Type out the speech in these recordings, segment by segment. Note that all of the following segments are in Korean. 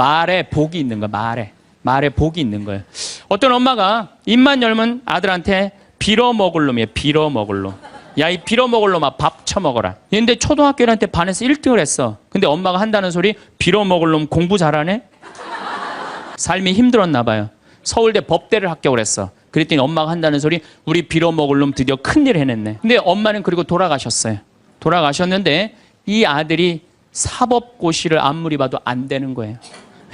말에 복이 있는 거야. 말에 복이 있는 거예요. 어떤 엄마가 입만 열면 아들한테 빌어먹을 놈이에요. 빌어먹을 놈. 야, 이 빌어먹을 놈아, 밥 처먹어라. 근데 초등학교 1학년 때 반에서 1등을 했어. 근데 엄마가 한다는 소리, 빌어먹을 놈 공부 잘하네? 삶이 힘들었나 봐요. 서울대 법대를 합격을 했어. 그랬더니 엄마가 한다는 소리, 우리 빌어먹을 놈 드디어 큰일 해냈네. 근데 엄마는 그리고 돌아가셨어요. 돌아가셨는데 이 아들이 사법고시를 아무리 봐도 안 되는 거예요.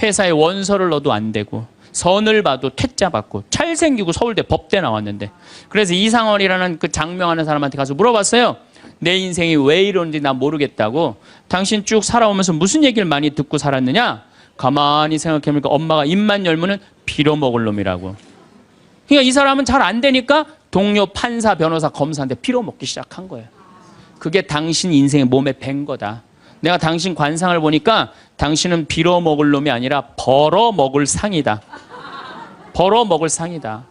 회사에 원서를 넣어도 안 되고, 선을 봐도 퇴짜 받고, 잘생기고 서울대 법대 나왔는데. 그래서 이상원이라는 그 장명하는 사람한테 가서 물어봤어요. 내 인생이 왜 이러는지 나 모르겠다고. 당신 쭉 살아오면서 무슨 얘기를 많이 듣고 살았느냐? 가만히 생각해보니까 엄마가 입만 열면은 빌어먹을 놈이라고. 그러니까 이 사람은 잘 안 되니까 동료 판사, 변호사, 검사한테 빌어먹기 시작한 거예요. 그게 당신 인생의 몸에 밴 거다. 내가 당신 관상을 보니까 당신은 빌어먹을 놈이 아니라 벌어먹을 상이다. 벌어먹을 상이다.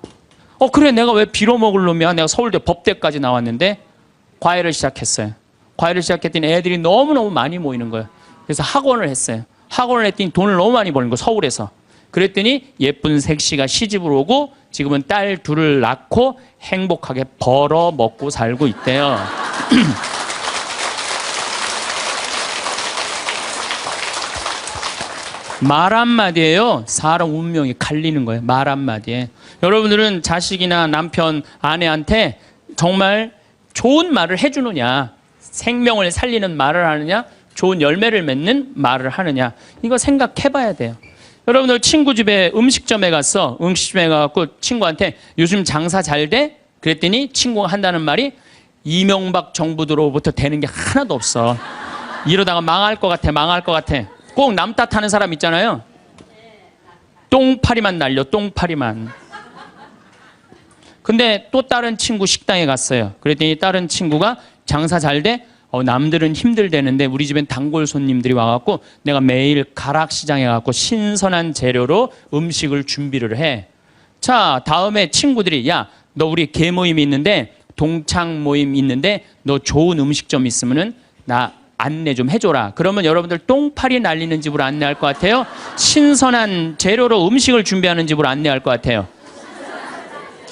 그래, 내가 왜 빌어먹을 놈이야? 내가 서울대 법대까지 나왔는데. 과외를 시작했어요. 과외를 시작했더니 애들이 너무너무 많이 모이는 거예요. 그래서 학원을 했어요. 학원을 했더니 돈을 너무 많이 버는 거예요. 서울에서. 그랬더니 예쁜 색시가 시집을 오고 지금은 딸 둘을 낳고 행복하게 벌어먹고 살고 있대요. 말 한마디에요. 사람 운명이 갈리는 거예요. 말 한마디에. 여러분들은 자식이나 남편, 아내한테 정말 좋은 말을 해주느냐, 생명을 살리는 말을 하느냐, 좋은 열매를 맺는 말을 하느냐, 이거 생각해 봐야 돼요. 여러분들 친구 집에 음식점에 갔어. 음식점에 가갖고 친구한테 요즘 장사 잘 돼? 그랬더니 친구가 한다는 말이 이명박 정부 들어부터 되는 게 하나도 없어. 이러다가 망할 것 같아. 망할 것 같아. 꼭 남 탓하는 사람 있잖아요. 똥파리만 날려. 똥파리만. 근데 또 다른 친구 식당에 갔어요. 그랬더니 다른 친구가 장사 잘 돼? 남들은 힘들대는데 우리 집엔 단골 손님들이 와갖고 내가 매일 가락시장에 가갖고 신선한 재료로 음식을 준비를 해. 자, 다음에 친구들이 야, 너 우리 개 모임이 있는데 동창 모임 있는데 너 좋은 음식점 있으면은 나 안내 좀 해줘라. 그러면 여러분들 똥파리 날리는 집으로 안내할 것 같아요? 신선한 재료로 음식을 준비하는 집으로 안내할 것 같아요?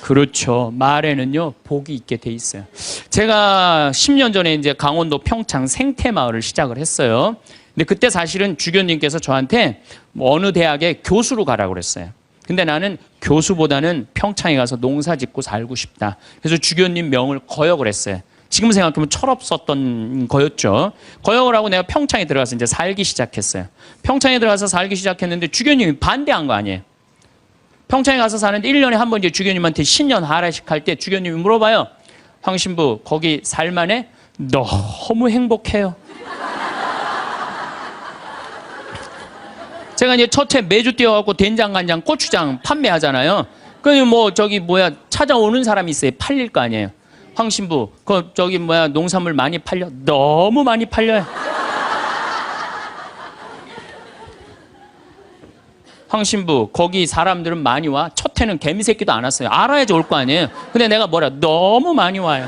그렇죠. 말에는요, 복이 있게 돼 있어요. 제가 10년 전에 이제 강원도 평창 생태마을을 시작을 했어요. 근데 그때 사실은 주교님께서 저한테 어느 대학에 교수로 가라고 그랬어요. 근데 나는 교수보다는 평창에 가서 농사 짓고 살고 싶다. 그래서 주교님 명을 거역을 했어요. 지금 생각하면 철없었던 거였죠. 거역을 하고 내가 평창에 들어가서 이제 살기 시작했어요. 평창에 들어가서 살기 시작했는데 주교님이 반대한 거 아니에요. 평창에 가서 사는데 1년에 한 번 이제 주교님한테 신년 하례식 할 때 주교님이 물어봐요. 황 신부 거기 살만해? 너무 행복해요. 제가 이제 첫해 매주 뛰어갖고 된장, 간장, 고추장 판매하잖아요. 그럼 찾아오는 사람이 있어요. 팔릴 거 아니에요. 황 신부, 농산물 많이 팔려? 너무 많이 팔려요. 황 신부, 거기 사람들은 많이 와? 첫 해는 개미새끼도 안 왔어요. 알아야지 올 거 아니에요. 근데 내가 너무 많이 와요.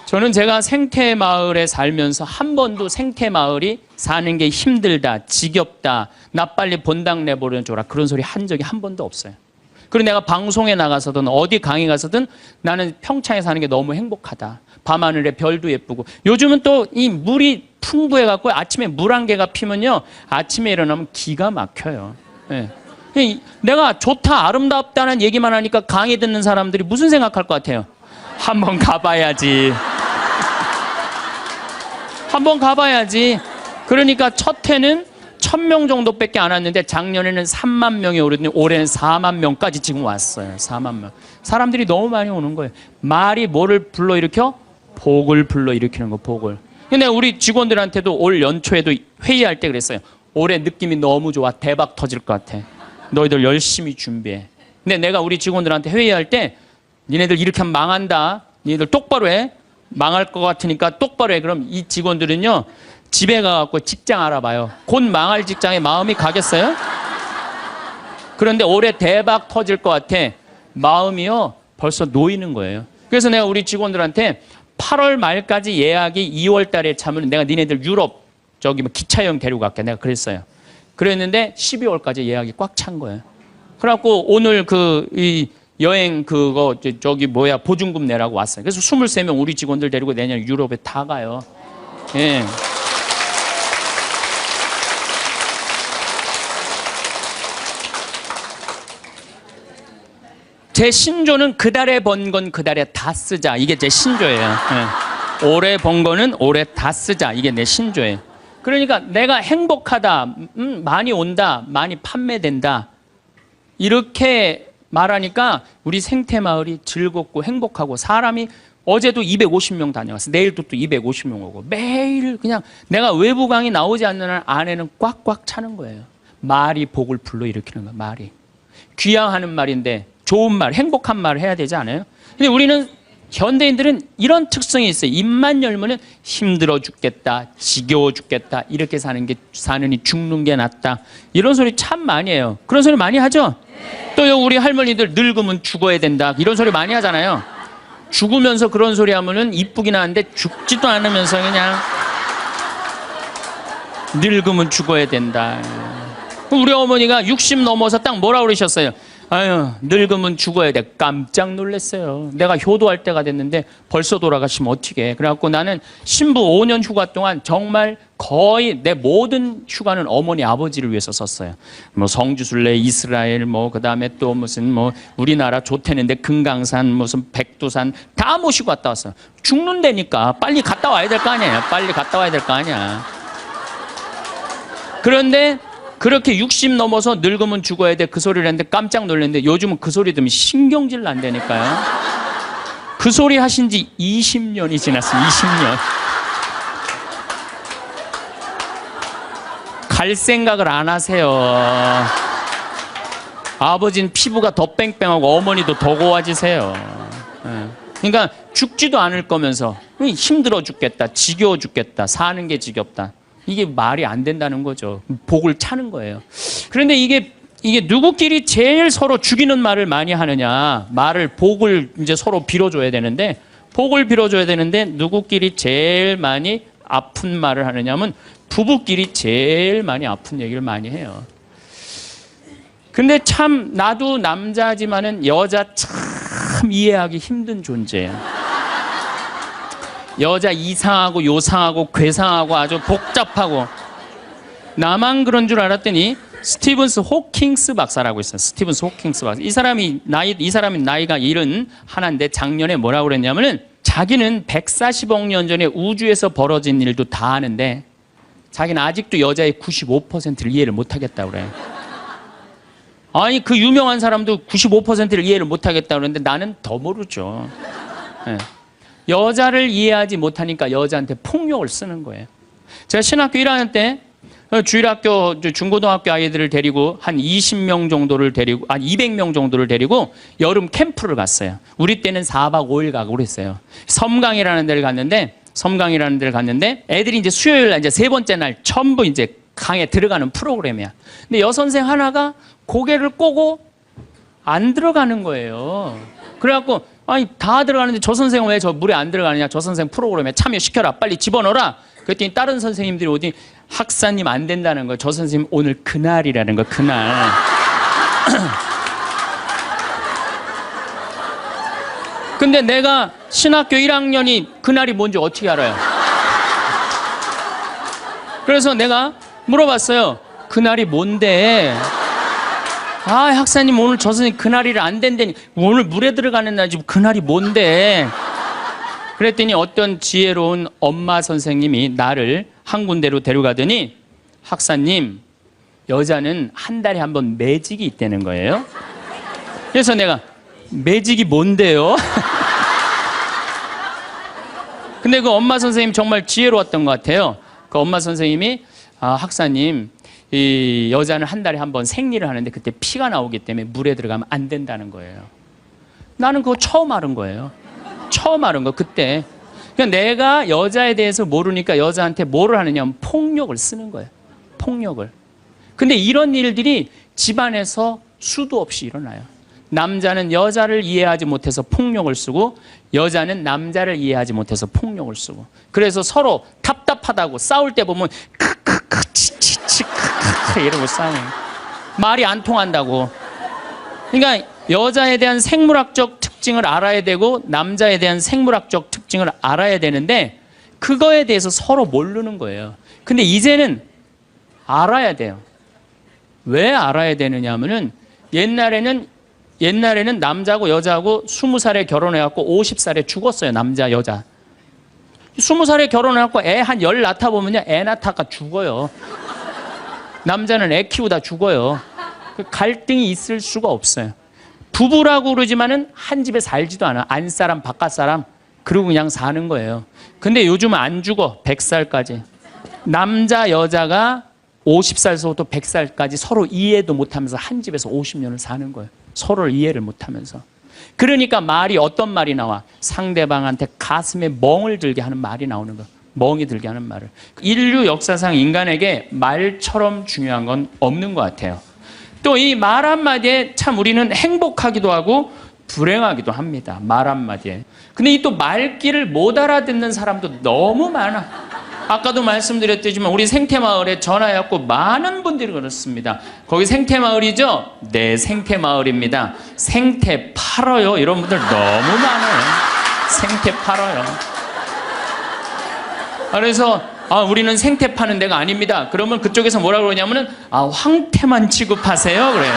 저는 제가 생태마을에 살면서 한 번도 생태마을이 사는 게 힘들다, 지겹다, 나 빨리 본당 내보내줘라 그런 소리 한 적이 한 번도 없어요. 그리고 내가 방송에 나가서든 어디 강의 가서든 나는 평창에 사는 게 너무 행복하다. 밤하늘에 별도 예쁘고. 요즘은 또 이 물이 풍부해갖고 아침에 물 한 개가 피면요. 아침에 일어나면 기가 막혀요. 네. 내가 좋다, 아름답다는 얘기만 하니까 강의 듣는 사람들이 무슨 생각할 것 같아요? 한번 가봐야지. 한번 가봐야지. 그러니까 첫 해는 1000명 정도밖에 안 왔는데 작년에는 3만 명이 오르더니 올해는 4만 명까지 지금 왔어요. 4만 명. 사람들이 너무 많이 오는 거예요. 말이 뭐를 불러일으켜? 복을 불러일으키는 거, 복을. 근데 우리 직원들한테도 올 연초에도 회의할 때 그랬어요. 올해 느낌이 너무 좋아. 대박 터질 것 같아. 너희들 열심히 준비해. 근데 내가 우리 직원들한테 회의할 때 니네들 이렇게 하면 망한다. 니네들 똑바로 해. 망할 것 같으니까 똑바로 해. 그럼 이 직원들은요. 집에 가갖고 직장 알아봐요. 곧 망할 직장에 마음이 가겠어요? 그런데 올해 대박 터질 것 같아. 마음이요. 벌써 놓이는 거예요. 그래서 내가 우리 직원들한테 8월 말까지 예약이 2월 달에 차면 내가 니네들 유럽 저기 뭐 기차여행 데리고 갈게. 내가 그랬어요. 그랬는데 12월까지 예약이 꽉 찬 거예요. 그래갖고 오늘 이 여행 그거 저기 뭐야 보증금 내라고 왔어요. 그래서 23명 우리 직원들 데리고 내년 유럽에 다 가요. 예. 제 신조는 그달에 번 건 그달에 다 쓰자. 이게 제 신조예요. 예. 올해 번 거는 올해 다 쓰자. 이게 내 신조예요. 그러니까 내가 행복하다, 많이 온다, 많이 판매된다. 이렇게 말하니까 우리 생태마을이 즐겁고 행복하고 사람이 어제도 250명 다녀왔어. 내일도 또 250명 오고 매일 그냥 내가 외부 강의 나오지 않는 한 안에는 꽉꽉 차는 거예요. 말이 복을 불러일으키는 거야. 말이. 귀향하는 말인데 좋은 말, 행복한 말을 해야 되지 않아요? 근데 우리는 현대인들은 이런 특성이 있어요. 입만 열면은 힘들어 죽겠다, 지겨워 죽겠다, 이렇게 사느니 죽는 게 낫다. 이런 소리 참 많이 해요. 그런 소리 많이 하죠? 또 우리 할머니들 늙으면 죽어야 된다. 이런 소리 많이 하잖아요. 죽으면서 그런 소리 하면은 이쁘긴 하는데 죽지도 않으면서 그냥 늙으면 죽어야 된다. 우리 어머니가 60 넘어서 딱 뭐라 그러셨어요? 아유, 늙으면 죽어야 돼. 깜짝 놀랐어요. 내가 효도할 때가 됐는데 벌써 돌아가시면 어떡해. 그래갖고 나는 신부 5년 휴가 동안 정말 거의 내 모든 휴가는 어머니 아버지를 위해서 썼어요. 뭐 성지순례, 이스라엘, 뭐 그다음에 또 무슨 뭐 우리나라 좋대는데 금강산, 무슨 백두산 다 모시고 갔다 왔어요. 죽는다니까 빨리 갔다 와야 될 거 아니에요. 빨리 갔다 와야 될 거 아니야. 그런데 그렇게 60 넘어서 늙으면 죽어야 돼. 그 소리를 했는데 깜짝 놀랐는데 요즘은 그 소리 들으면 신경질 난다니까요. 그 소리 하신 지 20년이 지났어요. 20년. 갈 생각을 안 하세요. 아버지는 피부가 더 뺑뺑하고 어머니도 더 고와지세요. 그러니까 죽지도 않을 거면서 힘들어 죽겠다, 지겨워 죽겠다, 사는 게 지겹다. 이게 말이 안 된다는 거죠. 복을 차는 거예요. 그런데 이게 누구끼리 제일 서로 죽이는 말을 많이 하느냐. 복을 이제 서로 빌어줘야 되는데, 복을 빌어줘야 되는데, 누구끼리 제일 많이 아픈 말을 하느냐면, 부부끼리 제일 많이 아픈 얘기를 많이 해요. 근데 참, 나도 남자지만은 여자 참 이해하기 힘든 존재예요. 여자 이상하고 요상하고 괴상하고 아주 복잡하고 나만 그런 줄 알았더니 스티븐스 호킹스 박사라고 있어요. 스티븐스 호킹스 박사. 이 사람이 나이가 71인데 작년에 뭐라고 그랬냐면은 자기는 140억 년 전에 우주에서 벌어진 일도 다 아는데 자기는 아직도 여자의 95%를 이해를 못 하겠다고 그래요. 아니 그 유명한 사람도 95%를 이해를 못 하겠다고 그러는데 나는 더 모르죠. 네. 여자를 이해하지 못하니까 여자한테 폭력을 쓰는 거예요. 제가 신학교 1학년 때 주일학교 중고등학교 아이들을 데리고 한 20명 정도를 데리고 200명 정도를 데리고 여름 캠프를 갔어요. 우리 때는 4박 5일 가고 그랬어요. 섬강이라는 데를 갔는데 애들이 이제 수요일 날 이제 세 번째 날 전부 이제 강에 들어가는 프로그램이야. 근데 여선생 하나가 고개를 꼬고 안 들어가는 거예요. 그래갖고 아니 다 들어가는데 저 선생은 왜 저 물에 안 들어가느냐. 저 선생 프로그램에 참여시켜라. 빨리 집어넣어라. 그랬더니 다른 선생님들이 오더니 학사님 안 된다는 거예요. 저 선생님 오늘 그날이라는 거. 그날. 근데 내가 신학교 1학년이 그날이 뭔지 어떻게 알아요? 그래서 내가 물어봤어요. 그날이 뭔데? 아, 학사님 오늘 저 선생님 그날이라 안 된다니. 오늘 물에 들어가는 날이지 그날이 뭔데? 그랬더니 어떤 지혜로운 엄마 선생님이 나를 한 군데로 데려가더니 학사님, 여자는 한 달에 한 번 매직이 있다는 거예요. 그래서 내가 매직이 뭔데요? 근데 그 엄마 선생님 정말 지혜로웠던 것 같아요. 그 엄마 선생님이 학사님, 이 여자는 한 달에 한 번 생리를 하는데 그때 피가 나오기 때문에 물에 들어가면 안 된다는 거예요. 나는 그거 처음 알은 거예요. 처음 알은 거 그때. 그러니까 내가 여자에 대해서 모르니까 여자한테 뭐를 하느냐면 폭력을 쓰는 거예요. 폭력을. 근데 이런 일들이 집안에서 수도 없이 일어나요. 남자는 여자를 이해하지 못해서 폭력을 쓰고 여자는 남자를 이해하지 못해서 폭력을 쓰고 그래서 서로 답답하다고 싸울 때 보면 크크크 치치치 크크크 이러고 싸워요. 말이 안 통한다고. 그러니까 여자에 대한 생물학적 특징을 알아야 되고 남자에 대한 생물학적 특징을 알아야 되는데 그거에 대해서 서로 모르는 거예요. 근데 이제는 알아야 돼요. 왜 알아야 되느냐 하면은 옛날에는 남자하고 여자하고 20살에 결혼해갖고 50살에 죽었어요. 남자, 여자. 20살에 결혼해갖고 애 한 10 낳다 보면요. 애 낳다가 죽어요. 남자는 애 키우다 죽어요. 갈등이 있을 수가 없어요. 부부라고 그러지만은 한 집에 살지도 않아. 안사람, 바깥사람. 그러고 그냥 사는 거예요. 근데 요즘은 안 죽어. 100살까지. 남자, 여자가 50살서부터 100살까지 서로 이해도 못하면서 한 집에서 50년을 사는 거예요. 서로를 이해를 못하면서. 그러니까 말이 어떤 말이 나와? 상대방한테 가슴에 멍을 들게 하는 말이 나오는 거예요. 멍이 들게 하는 말을. 인류 역사상 인간에게 말처럼 중요한 건 없는 것 같아요. 또 이 말 한마디에 참 우리는 행복하기도 하고 불행하기도 합니다. 말 한마디에. 근데 이 또 말귀를 못 알아듣는 사람도 너무 많아. 아까도 말씀드렸지만 우리 생태마을에 전화해갖고 많은 분들이 그렇습니다. 거기 생태마을이죠? 네, 생태마을입니다. 생태 팔아요. 이런 분들 너무 많아요. 생태 팔아요. 그래서 우리는 생태 파는 데가 아닙니다. 그러면 그쪽에서 뭐라 그러냐면은 황태만 취급하세요. 그래요.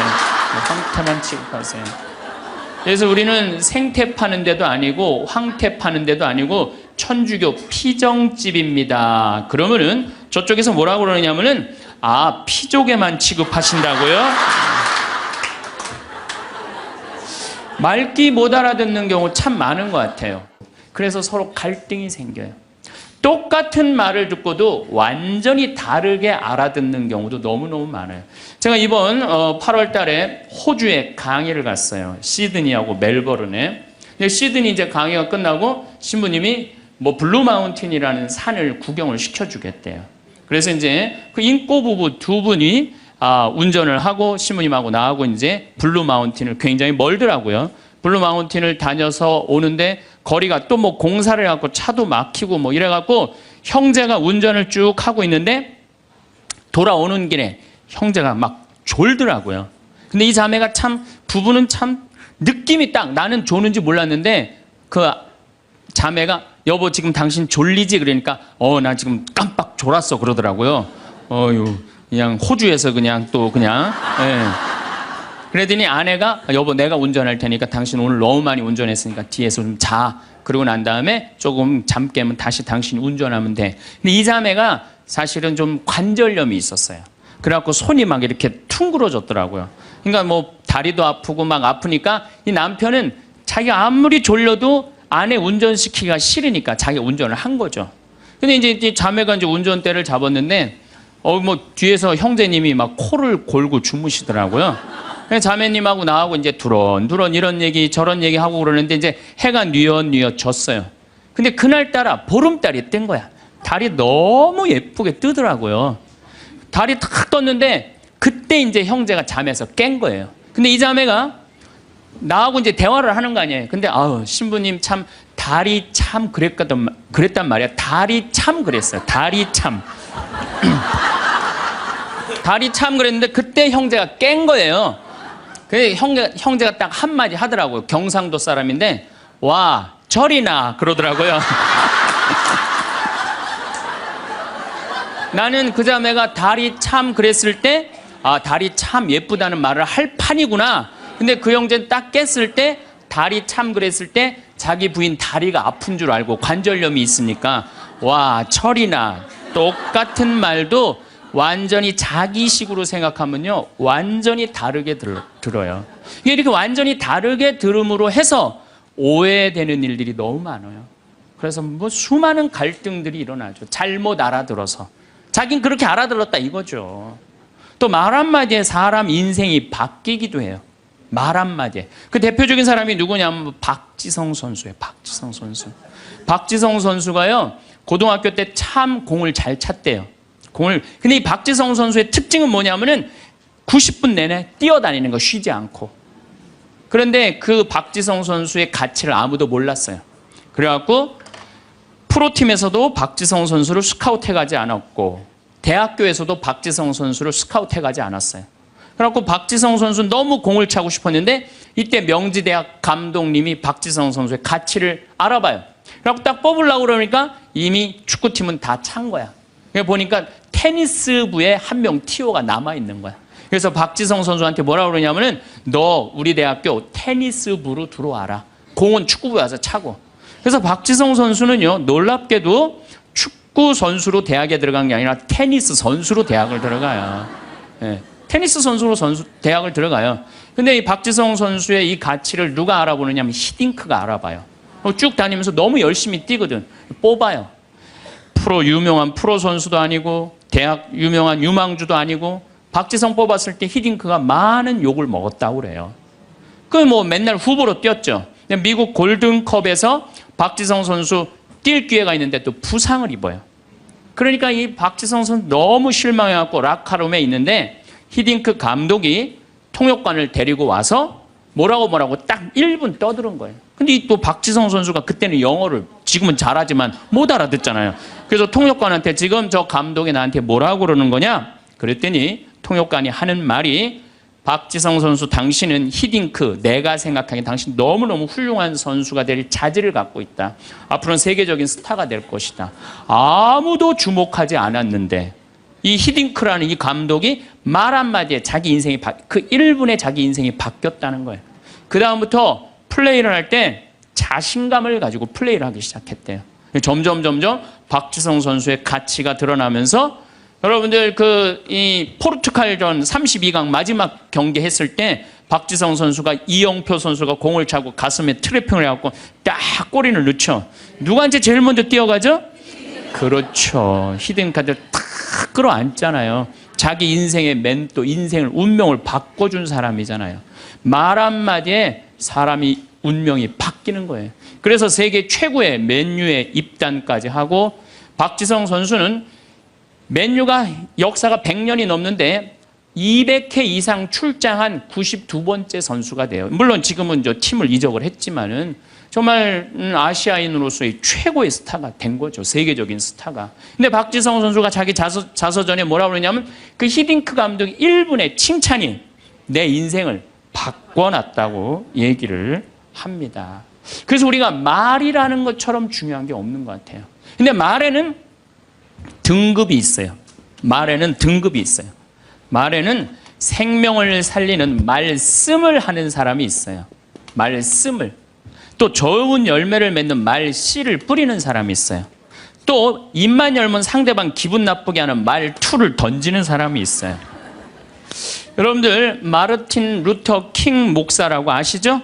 황태만 취급하세요. 그래서 우리는 생태 파는 데도 아니고 황태 파는 데도 아니고 천주교 피정집입니다. 그러면은 저쪽에서 뭐라고 그러냐면은 피족에만 취급하신다고요? 말귀 못 알아듣는 경우 참 많은 것 같아요. 그래서 서로 갈등이 생겨요. 똑같은 말을 듣고도 완전히 다르게 알아듣는 경우도 너무너무 많아요. 제가 이번 8월 달에 호주에 강의를 갔어요. 시드니하고 멜버른에. 시드니 이제 강의가 끝나고 신부님이 블루 마운틴이라는 산을 구경을 시켜주겠대요. 그래서 이제 그 인꼬 부부 두 분이 운전을 하고 신부님하고 나하고 이제 블루 마운틴을 굉장히 멀더라고요. 블루 마운틴을 다녀서 오는데 거리가 또 공사를 해갖고 차도 막히고 이래갖고 형제가 운전을 쭉 하고 있는데 돌아오는 길에 형제가 막 졸더라고요. 근데 이 자매가 부부는 참 느낌이 딱 나는 조는지 몰랐는데 그 자매가 여보 지금 당신 졸리지? 그러니까 나 지금 깜빡 졸았어 그러더라고요. 그냥 호주에서 그냥 예. 그러더니 아내가 여보 내가 운전할 테니까 당신 오늘 너무 많이 운전했으니까 뒤에서 좀 자. 그러고 난 다음에 조금 잠 깨면 다시 당신이 운전하면 돼. 근데 이 자매가 사실은 좀 관절염이 있었어요. 그래갖고 손이 막 이렇게 퉁그러졌더라고요. 그러니까 다리도 아프고 막 아프니까 이 남편은 자기가 아무리 졸려도 아내 운전시키기가 싫으니까 자기가 운전을 한 거죠. 근데 이제 이 자매가 이제 운전대를 잡았는데 뒤에서 형제님이 막 코를 골고 주무시더라고요. 자매님하고 나하고 이제 두런두런 이런 얘기 저런 얘기 하고 그러는데 이제 해가 뉘엿뉘엿 졌어요. 근데 그날따라 보름달이 뜬 거야. 달이 너무 예쁘게 뜨더라고요. 달이 탁 떴는데 그때 이제 형제가 잠에서 깬 거예요. 근데 이 자매가 나하고 이제 대화를 하는 거 아니에요. 근데 신부님 참 달이 참 그랬단 말이야. 달이 참 그랬어요. 달이 참. 달이 참 그랬는데 그때 형제가 깬 거예요. 그래서 형제가 딱 한마디 하더라고요. 경상도 사람인데 와 절이나 그러더라고요. 나는 그 자매가 달이 참 그랬을 때 달이 참 예쁘다는 말을 할 판이구나. 근데 그 형제는 딱 깼을 때 달이 참 그랬을 때 자기 부인 다리가 아픈 줄 알고 관절염이 있으니까 와 철이나 똑같은 말도 완전히 자기식으로 생각하면요 완전히 다르게 들어요. 이렇게 완전히 다르게 들음으로 해서 오해되는 일들이 너무 많아요. 그래서 수많은 갈등들이 일어나죠. 잘못 알아들어서 자긴 그렇게 알아들었다 이거죠. 또 말 한마디에 사람 인생이 바뀌기도 해요. 말 한마디에. 그 대표적인 사람이 누구냐면 박지성 선수예요. 박지성 선수. 박지성 선수가요 고등학교 때 참 공을 잘 찼대요. 근데 이 박지성 선수의 특징은 뭐냐면은 90분 내내 뛰어다니는 거 쉬지 않고. 그런데 그 박지성 선수의 가치를 아무도 몰랐어요. 그래갖고 프로팀에서도 박지성 선수를 스카우트해가지 않았고 대학교에서도 박지성 선수를 스카우트해가지 않았어요. 그래갖고 박지성 선수는 너무 공을 차고 싶었는데 이때 명지대학 감독님이 박지성 선수의 가치를 알아봐요. 그래갖고 딱 뽑으려고 그러니까 이미 축구팀은 다 찬 거야. 그래서 보니까 테니스부에 한 명 TO가 남아있는 거야. 그래서 박지성 선수한테 뭐라고 그러냐면은 너 우리 대학교 테니스부로 들어와라. 공은 축구부에 와서 차고. 그래서 박지성 선수는요, 놀랍게도 축구 선수로 대학에 들어간 게 아니라 테니스 선수로 대학을 들어가요. 네. 테니스 선수로 대학을 들어가요. 근데 이 박지성 선수의 이 가치를 누가 알아보느냐 하면 히딩크가 알아봐요. 쭉 다니면서 너무 열심히 뛰거든. 뽑아요. 유명한 프로 선수도 아니고 대학 유명한 유망주도 아니고 박지성 뽑았을 때 히딩크가 많은 욕을 먹었다고 그래요. 그 뭐 맨날 후보로 뛰었죠. 미국 골든컵에서 박지성 선수 뛸 기회가 있는데 또 부상을 입어요. 그러니까 이 박지성 선수 너무 실망해갖고 락카룸에 있는데 히딩크 감독이 통역관을 데리고 와서 뭐라고 딱 1분 떠드는 거예요. 근데 또 박지성 선수가 그때는 영어를 지금은 잘하지만 못 알아듣잖아요. 그래서 통역관한테 지금 저 감독이 나한테 뭐라고 그러는 거냐? 그랬더니 통역관이 하는 말이 박지성 선수 당신은 히딩크 내가 생각하기엔 당신 너무너무 훌륭한 선수가 될 자질을 갖고 있다. 앞으로는 세계적인 스타가 될 것이다. 아무도 주목하지 않았는데 이 히딩크라는 이 감독이 말 한마디에 자기 인생이 그 1분에 자기 인생이 바뀌었다는 거예요. 그 다음부터 플레이를 할 때 자신감을 가지고 플레이를 하기 시작했대요. 점점 박지성 선수의 가치가 드러나면서 여러분들 이 포르투갈전 32강 마지막 경기 했을 때 박지성 선수가 이영표 선수가 공을 차고 가슴에 트래핑을 해갖고 딱 골인을 넣죠. 누구한테 제일 먼저 뛰어가죠? 그렇죠. 히딩크한테 탁 끌어안잖아요. 자기 인생의 멘토, 인생을 운명을 바꿔준 사람이잖아요. 말 한마디에 사람이 운명이 바뀌는 거예요. 그래서 세계 최고의 맨유에 입단까지 하고 박지성 선수는 맨유가 역사가 100년이 넘는데 200회 이상 출장한 92번째 선수가 돼요. 물론 지금은 팀을 이적을 했지만은 정말 아시아인으로서의 최고의 스타가 된 거죠. 세계적인 스타가. 근데 박지성 선수가 자기 자서전에 뭐라고 그러냐면 그 히딩크 감독이 1분의 칭찬이 내 인생을 바꿔놨다고 얘기를 합니다. 그래서 우리가 말이라는 것처럼 중요한 게 없는 것 같아요. 근데 말에는 등급이 있어요. 말에는 등급이 있어요. 말에는 생명을 살리는 말씀을 하는 사람이 있어요. 말씀을. 또 좋은 열매를 맺는 말씨를 뿌리는 사람이 있어요. 또 입만 열면 상대방 기분 나쁘게 하는 말투를 던지는 사람이 있어요. 여러분들 마르틴 루터 킹 목사라고 아시죠?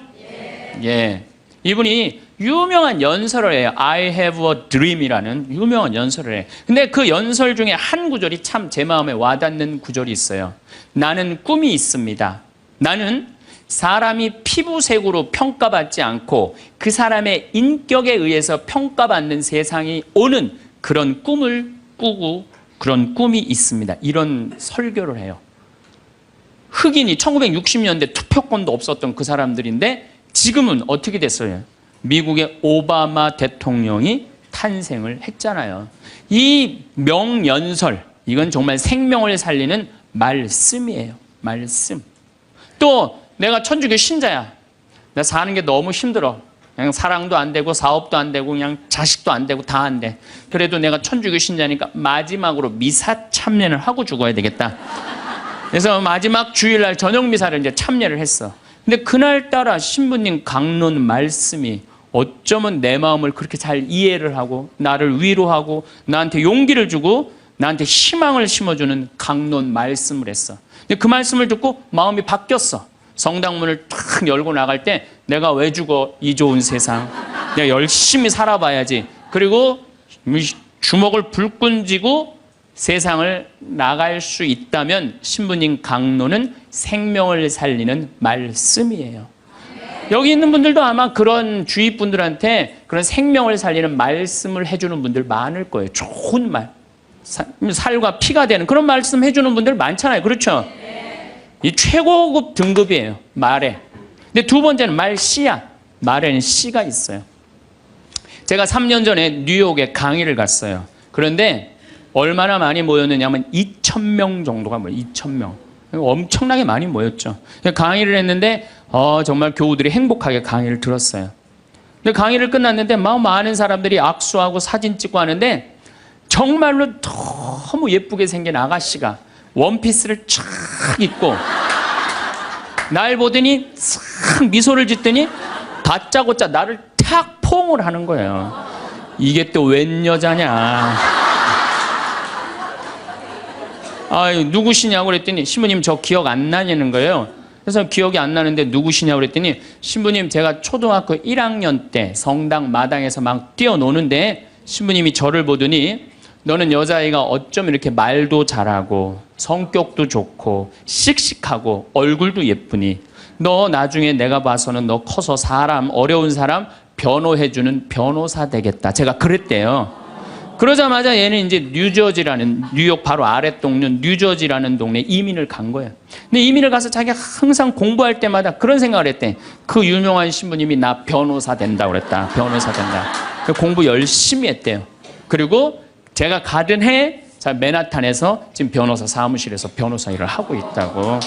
예. 이분이 유명한 연설을 해요. I have a dream이라는 유명한 연설을 해요. 근데 그 연설 중에 한 구절이 참 제 마음에 와닿는 구절이 있어요. 나는 꿈이 있습니다. 나는 사람이 피부색으로 평가받지 않고 그 사람의 인격에 의해서 평가받는 세상이 오는 그런 꿈을 꾸고 그런 꿈이 있습니다. 이런 설교를 해요. 흑인이 1960년대 투표권도 없었던 그 사람들인데 지금은 어떻게 됐어요? 미국의 오바마 대통령이 탄생을 했잖아요. 이 명연설, 이건 정말 생명을 살리는 말씀이에요. 말씀. 또 내가 천주교 신자야. 나 사는 게 너무 힘들어. 그냥 사랑도 안 되고 사업도 안 되고 그냥 자식도 안 되고 다 안 돼. 그래도 내가 천주교 신자니까 마지막으로 미사 참여를 하고 죽어야 되겠다. 그래서 마지막 주일날 저녁 미사를 이제 참여를 했어. 근데 그날따라 신부님 강론 말씀이 어쩌면 내 마음을 그렇게 잘 이해를 하고 나를 위로하고 나한테 용기를 주고 나한테 희망을 심어주는 강론 말씀을 했어. 근데 그 말씀을 듣고 마음이 바뀌었어. 성당문을 탁 열고 나갈 때 내가 왜 죽어 이 좋은 세상. 내가 열심히 살아봐야지. 그리고 주먹을 불끈 쥐고 세상을 나갈 수 있다면 신부님 강론은 생명을 살리는 말씀이에요. 여기 있는 분들도 아마 그런 주위 분들한테 그런 생명을 살리는 말씀을 해주는 분들 많을 거예요. 좋은 말. 살과 피가 되는 그런 말씀 해주는 분들 많잖아요. 그렇죠? 이 최고급 등급이에요. 말에. 근데 두 번째는 말 씨야. 말에는 씨가 있어요. 제가 3년 전에 뉴욕에 강의를 갔어요. 그런데 얼마나 많이 모였느냐면 2,000명 정도가 모여요. 2,000명. 엄청나게 많이 모였죠. 강의를 했는데 정말 교우들이 행복하게 강의를 들었어요. 근데 강의를 끝났는데 막 많은 사람들이 악수하고 사진 찍고 하는데 정말로 너무 예쁘게 생긴 아가씨가 원피스를 쫙 입고 날 보더니 싹 미소를 짓더니 다짜고짜 나를 탁 포옹을 하는 거예요. 이게 또 웬 여자냐. 누구시냐고 그랬더니 신부님 저 기억 안 나냐는 거예요. 그래서 기억이 안 나는데 누구시냐고 그랬더니 신부님 제가 초등학교 1학년 때 성당 마당에서 막 뛰어노는데 신부님이 저를 보더니 너는 여자아이가 어쩜 이렇게 말도 잘하고 성격도 좋고 씩씩하고 얼굴도 예쁘니 너 나중에 내가 봐서는 너 커서 사람 어려운 사람 변호해주는 변호사 되겠다. 제가 그랬대요. 그러자마자 얘는 이제 뉴저지라는 뉴욕 바로 아래 동네 뉴저지라는 동네에 이민을 간 거예요. 근데 이민을 가서 자기가 항상 공부할 때마다 그런 생각을 했대. 그 유명한 신부님이 나 변호사 된다고 그랬다. 변호사 된다. 공부 열심히 했대요. 그리고 제가 가던 해 맨하탄에서 지금 변호사 사무실에서 변호사 일을 하고 있다고.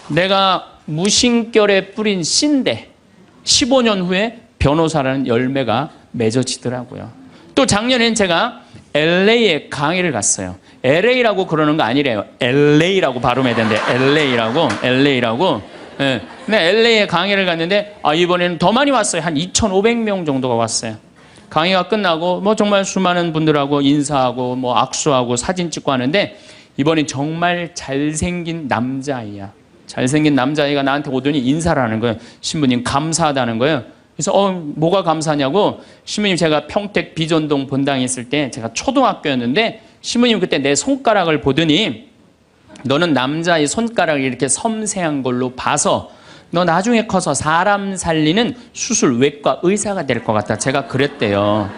내가 무심결에 뿌린 씨인데 15년 후에 변호사라는 열매가 맺어지더라고요. 또 작년엔 제가 LA에 강의를 갔어요. LA라고 그러는 거 아니래요. LA라고 발음해야 되는데 LA라고. 네. 근데 LA에 강의를 갔는데 이번에는 더 많이 왔어요. 한 2,500명 정도가 왔어요. 강의가 끝나고 뭐 정말 수많은 분들하고 인사하고 뭐 악수하고 사진 찍고 하는데 이번엔 정말 잘생긴 남자아이야. 잘생긴 남자아이가 나한테 오더니 인사를 하는 거예요. 신부님 감사하다는 거예요. 그래서 뭐가 감사하냐고 신부님 제가 평택 비전동 본당에 있을 때 제가 초등학교였는데 신부님 그때 내 손가락을 보더니 너는 남자의 손가락이 이렇게 섬세한 걸로 봐서 너 나중에 커서 사람 살리는 수술 외과 의사가 될 것 같다. 제가 그랬대요.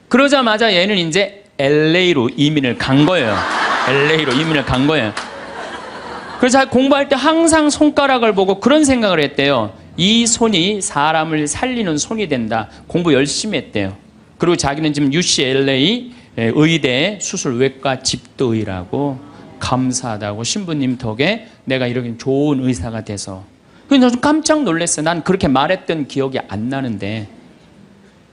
그러자마자 얘는 이제 LA로 이민을 간 거예요. LA로 이민을 간 거예요. 그래서 공부할 때 항상 손가락을 보고 그런 생각을 했대요. 이 손이 사람을 살리는 손이 된다. 공부 열심히 했대요. 그리고 자기는 지금 UCLA 의대 수술외과 집도의라고 감사하다고 신부님 덕에 내가 이렇게 좋은 의사가 돼서. 그래서 좀 깜짝 놀랐어요. 난 그렇게 말했던 기억이 안 나는데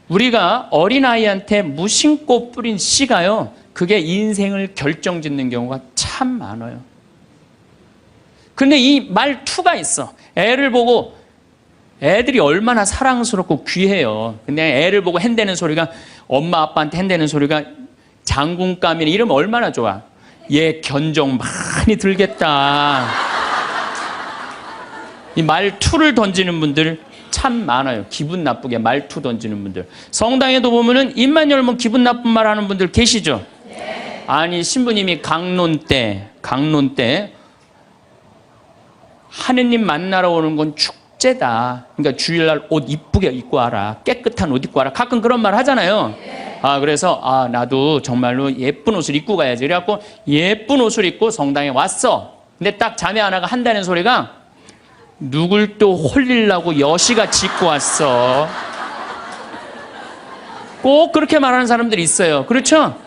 우리가 어린아이한테 무심코 뿌린 씨가요. 그게 인생을 결정짓는 경우가 참 많아요. 근데 이 말투가 있어. 애를 보고 애들이 얼마나 사랑스럽고 귀해요. 근데 애를 보고 핸대는 소리가 엄마 아빠한테 핸대는 소리가 장군감이나 이러면 얼마나 좋아. 얘 견종 많이 들겠다. 이 말투를 던지는 분들 참 많아요. 기분 나쁘게 말투 던지는 분들. 성당에도 보면은 입만 열면 기분 나쁜 말 하는 분들 계시죠? 아니 신부님이 강론 때 하느님 만나러 오는 건 축제다. 그러니까 주일날 옷 이쁘게 입고 와라. 깨끗한 옷 입고 와라. 가끔 그런 말 하잖아요. 그래서 나도 정말로 예쁜 옷을 입고 가야지. 그래갖고 예쁜 옷을 입고 성당에 왔어. 근데 딱 자매 하나가 한다는 소리가 누굴 또 홀리려고 여시같이 입고 왔어. 꼭 그렇게 말하는 사람들이 있어요. 그렇죠?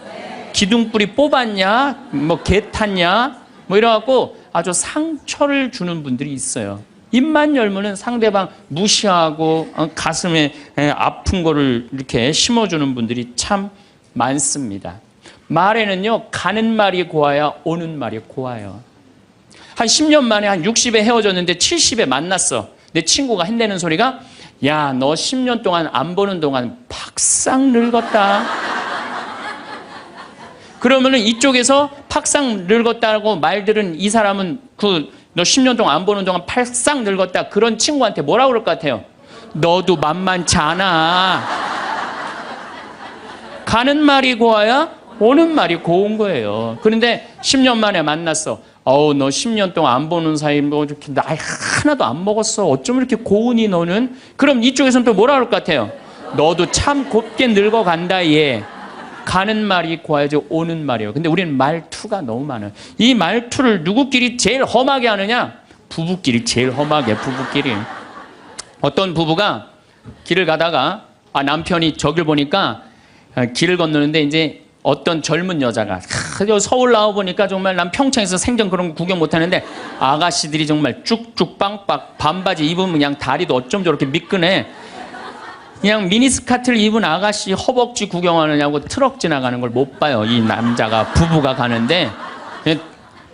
기둥뿌리 뽑았냐? 뭐 개 탔냐? 뭐 이래갖고 아주 상처를 주는 분들이 있어요. 입만 열면은 상대방 무시하고 가슴에 아픈 거를 이렇게 심어주는 분들이 참 많습니다. 말에는요, 가는 말이 고와야 오는 말이 고와요. 한 10년 만에 한 60에 헤어졌는데 70에 만났어. 내 친구가 한다는 소리가 야, 너 10년 동안 안 보는 동안 팍상 늙었다. 그러면은 이쪽에서 팍상 늙었다고 말들은 이 사람은 너 10년 동안 안 보는 동안 팍상 늙었다. 그런 친구한테 뭐라고 그럴 것 같아요? 너도 만만치 않아. 가는 말이 고와야 오는 말이 고운 거예요. 그런데 10년 만에 만났어. 너 10년 동안 안 보는 사이 뭐 이렇게 나이 하나도 안 먹었어. 어쩜 이렇게 고우니 너는? 그럼 이쪽에서는 또 뭐라 그럴 것 같아요? 너도 참 곱게 늙어간다 얘. 가는 말이 고와야지 오는 말이에요. 근데 우리는 말투가 너무 많아요. 이 말투를 누구끼리 제일 험하게 하느냐? 부부끼리 제일 험하게, 부부끼리. 어떤 부부가 길을 가다가 남편이 저길 보니까 길을 건너는데 이제 어떤 젊은 여자가 서울 나와 보니까 정말 난 평창에서 생전 그런 거 구경 못 하는데 아가씨들이 정말 쭉쭉 빵빵 반바지 입으면 그냥 다리도 어쩜 저렇게 미끈해. 그냥 미니스커트를 입은 아가씨 허벅지 구경하느냐고 트럭 지나가는 걸 못 봐요. 이 남자가 부부가 가는데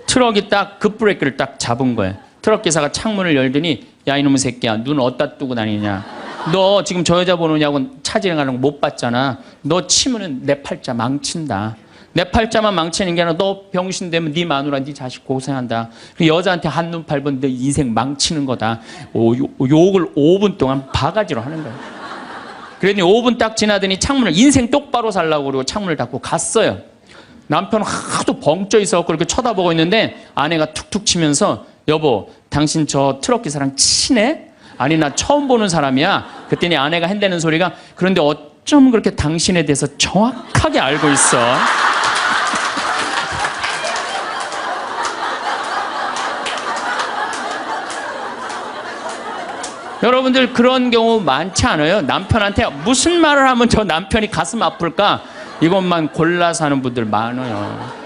트럭이 딱 급브레이크를 딱 잡은 거예요. 트럭 기사가 창문을 열더니 야 이놈의 새끼야 눈 어디다 두고 다니냐. 너 지금 저 여자 보느냐고 차 지나가는 거 못 봤잖아. 너 치면은 내 팔자 망친다. 내 팔자만 망치는 게 아니라 너 병신 되면 네 마누라 네 자식 고생한다. 그 여자한테 한눈 팔면 내 인생 망치는 거다. 욕을 5분 동안 바가지로 하는 거야. 그랬더니 5분 딱 지나더니 창문을 인생 똑바로 살라고 그러고 창문을 닫고 갔어요. 남편은 하도 벙쪄 있어서 그렇게 쳐다보고 있는데 아내가 툭툭 치면서 여보 당신 저 트럭 기사랑 친해? 아니 나 처음 보는 사람이야. 그랬더니 아내가 한다는 소리가 그런데 어쩜 그렇게 당신에 대해서 정확하게 알고 있어? 여러분들 그런 경우 많지 않아요? 남편한테 무슨 말을 하면 저 남편이 가슴 아플까? 이것만 골라서 하는 분들 많아요.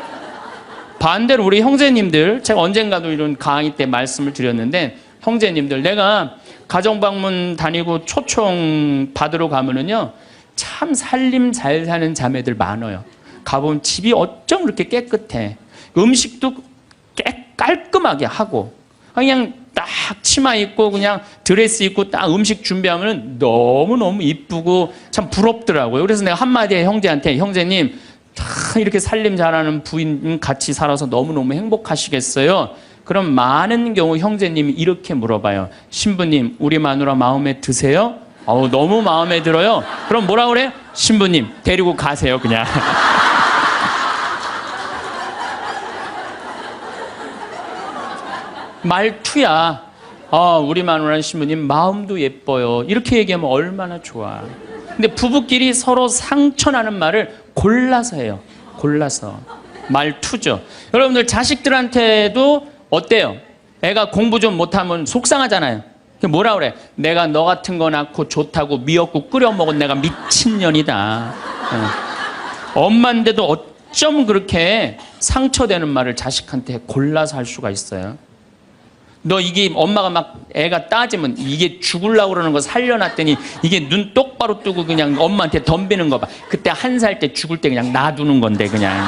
반대로 우리 형제님들, 제가 언젠가도 이런 강의 때 말씀을 드렸는데 형제님들, 내가 가정방문 다니고 초청 받으러 가면은요 참 살림 잘 사는 자매들 많아요. 가보면 집이 어쩜 그렇게 깨끗해. 음식도 깔끔하게 하고 그냥 딱 치마 입고 그냥 드레스 입고 딱 음식 준비하면 너무너무 이쁘고 참 부럽더라고요. 그래서 내가 한마디에 형제한테 형제님 다 이렇게 살림 잘하는 부인 같이 살아서 너무너무 행복하시겠어요? 그럼 많은 경우 형제님이 이렇게 물어봐요. 신부님 우리 마누라 마음에 드세요? 너무 마음에 들어요. 그럼 뭐라 그래? 신부님 데리고 가세요 그냥. 말투야. 우리 마누라 신부님 마음도 예뻐요. 이렇게 얘기하면 얼마나 좋아. 근데 부부끼리 서로 상처나는 말을 골라서 해요. 골라서. 말투죠. 여러분들 자식들한테도 어때요? 애가 공부 좀 못하면 속상하잖아요. 뭐라 그래? 내가 너 같은 거 낳고 좋다고 미역국 끓여 먹은 내가 미친년이다. 엄마인데도 어쩜 그렇게 상처되는 말을 자식한테 골라서 할 수가 있어요? 너 이게 엄마가 막 애가 따지면 이게 죽으려고 그러는 거 살려놨더니 이게 눈 똑바로 뜨고 그냥 엄마한테 덤비는 거 봐. 그때 1살 때 죽을 때 그냥 놔두는 건데 그냥.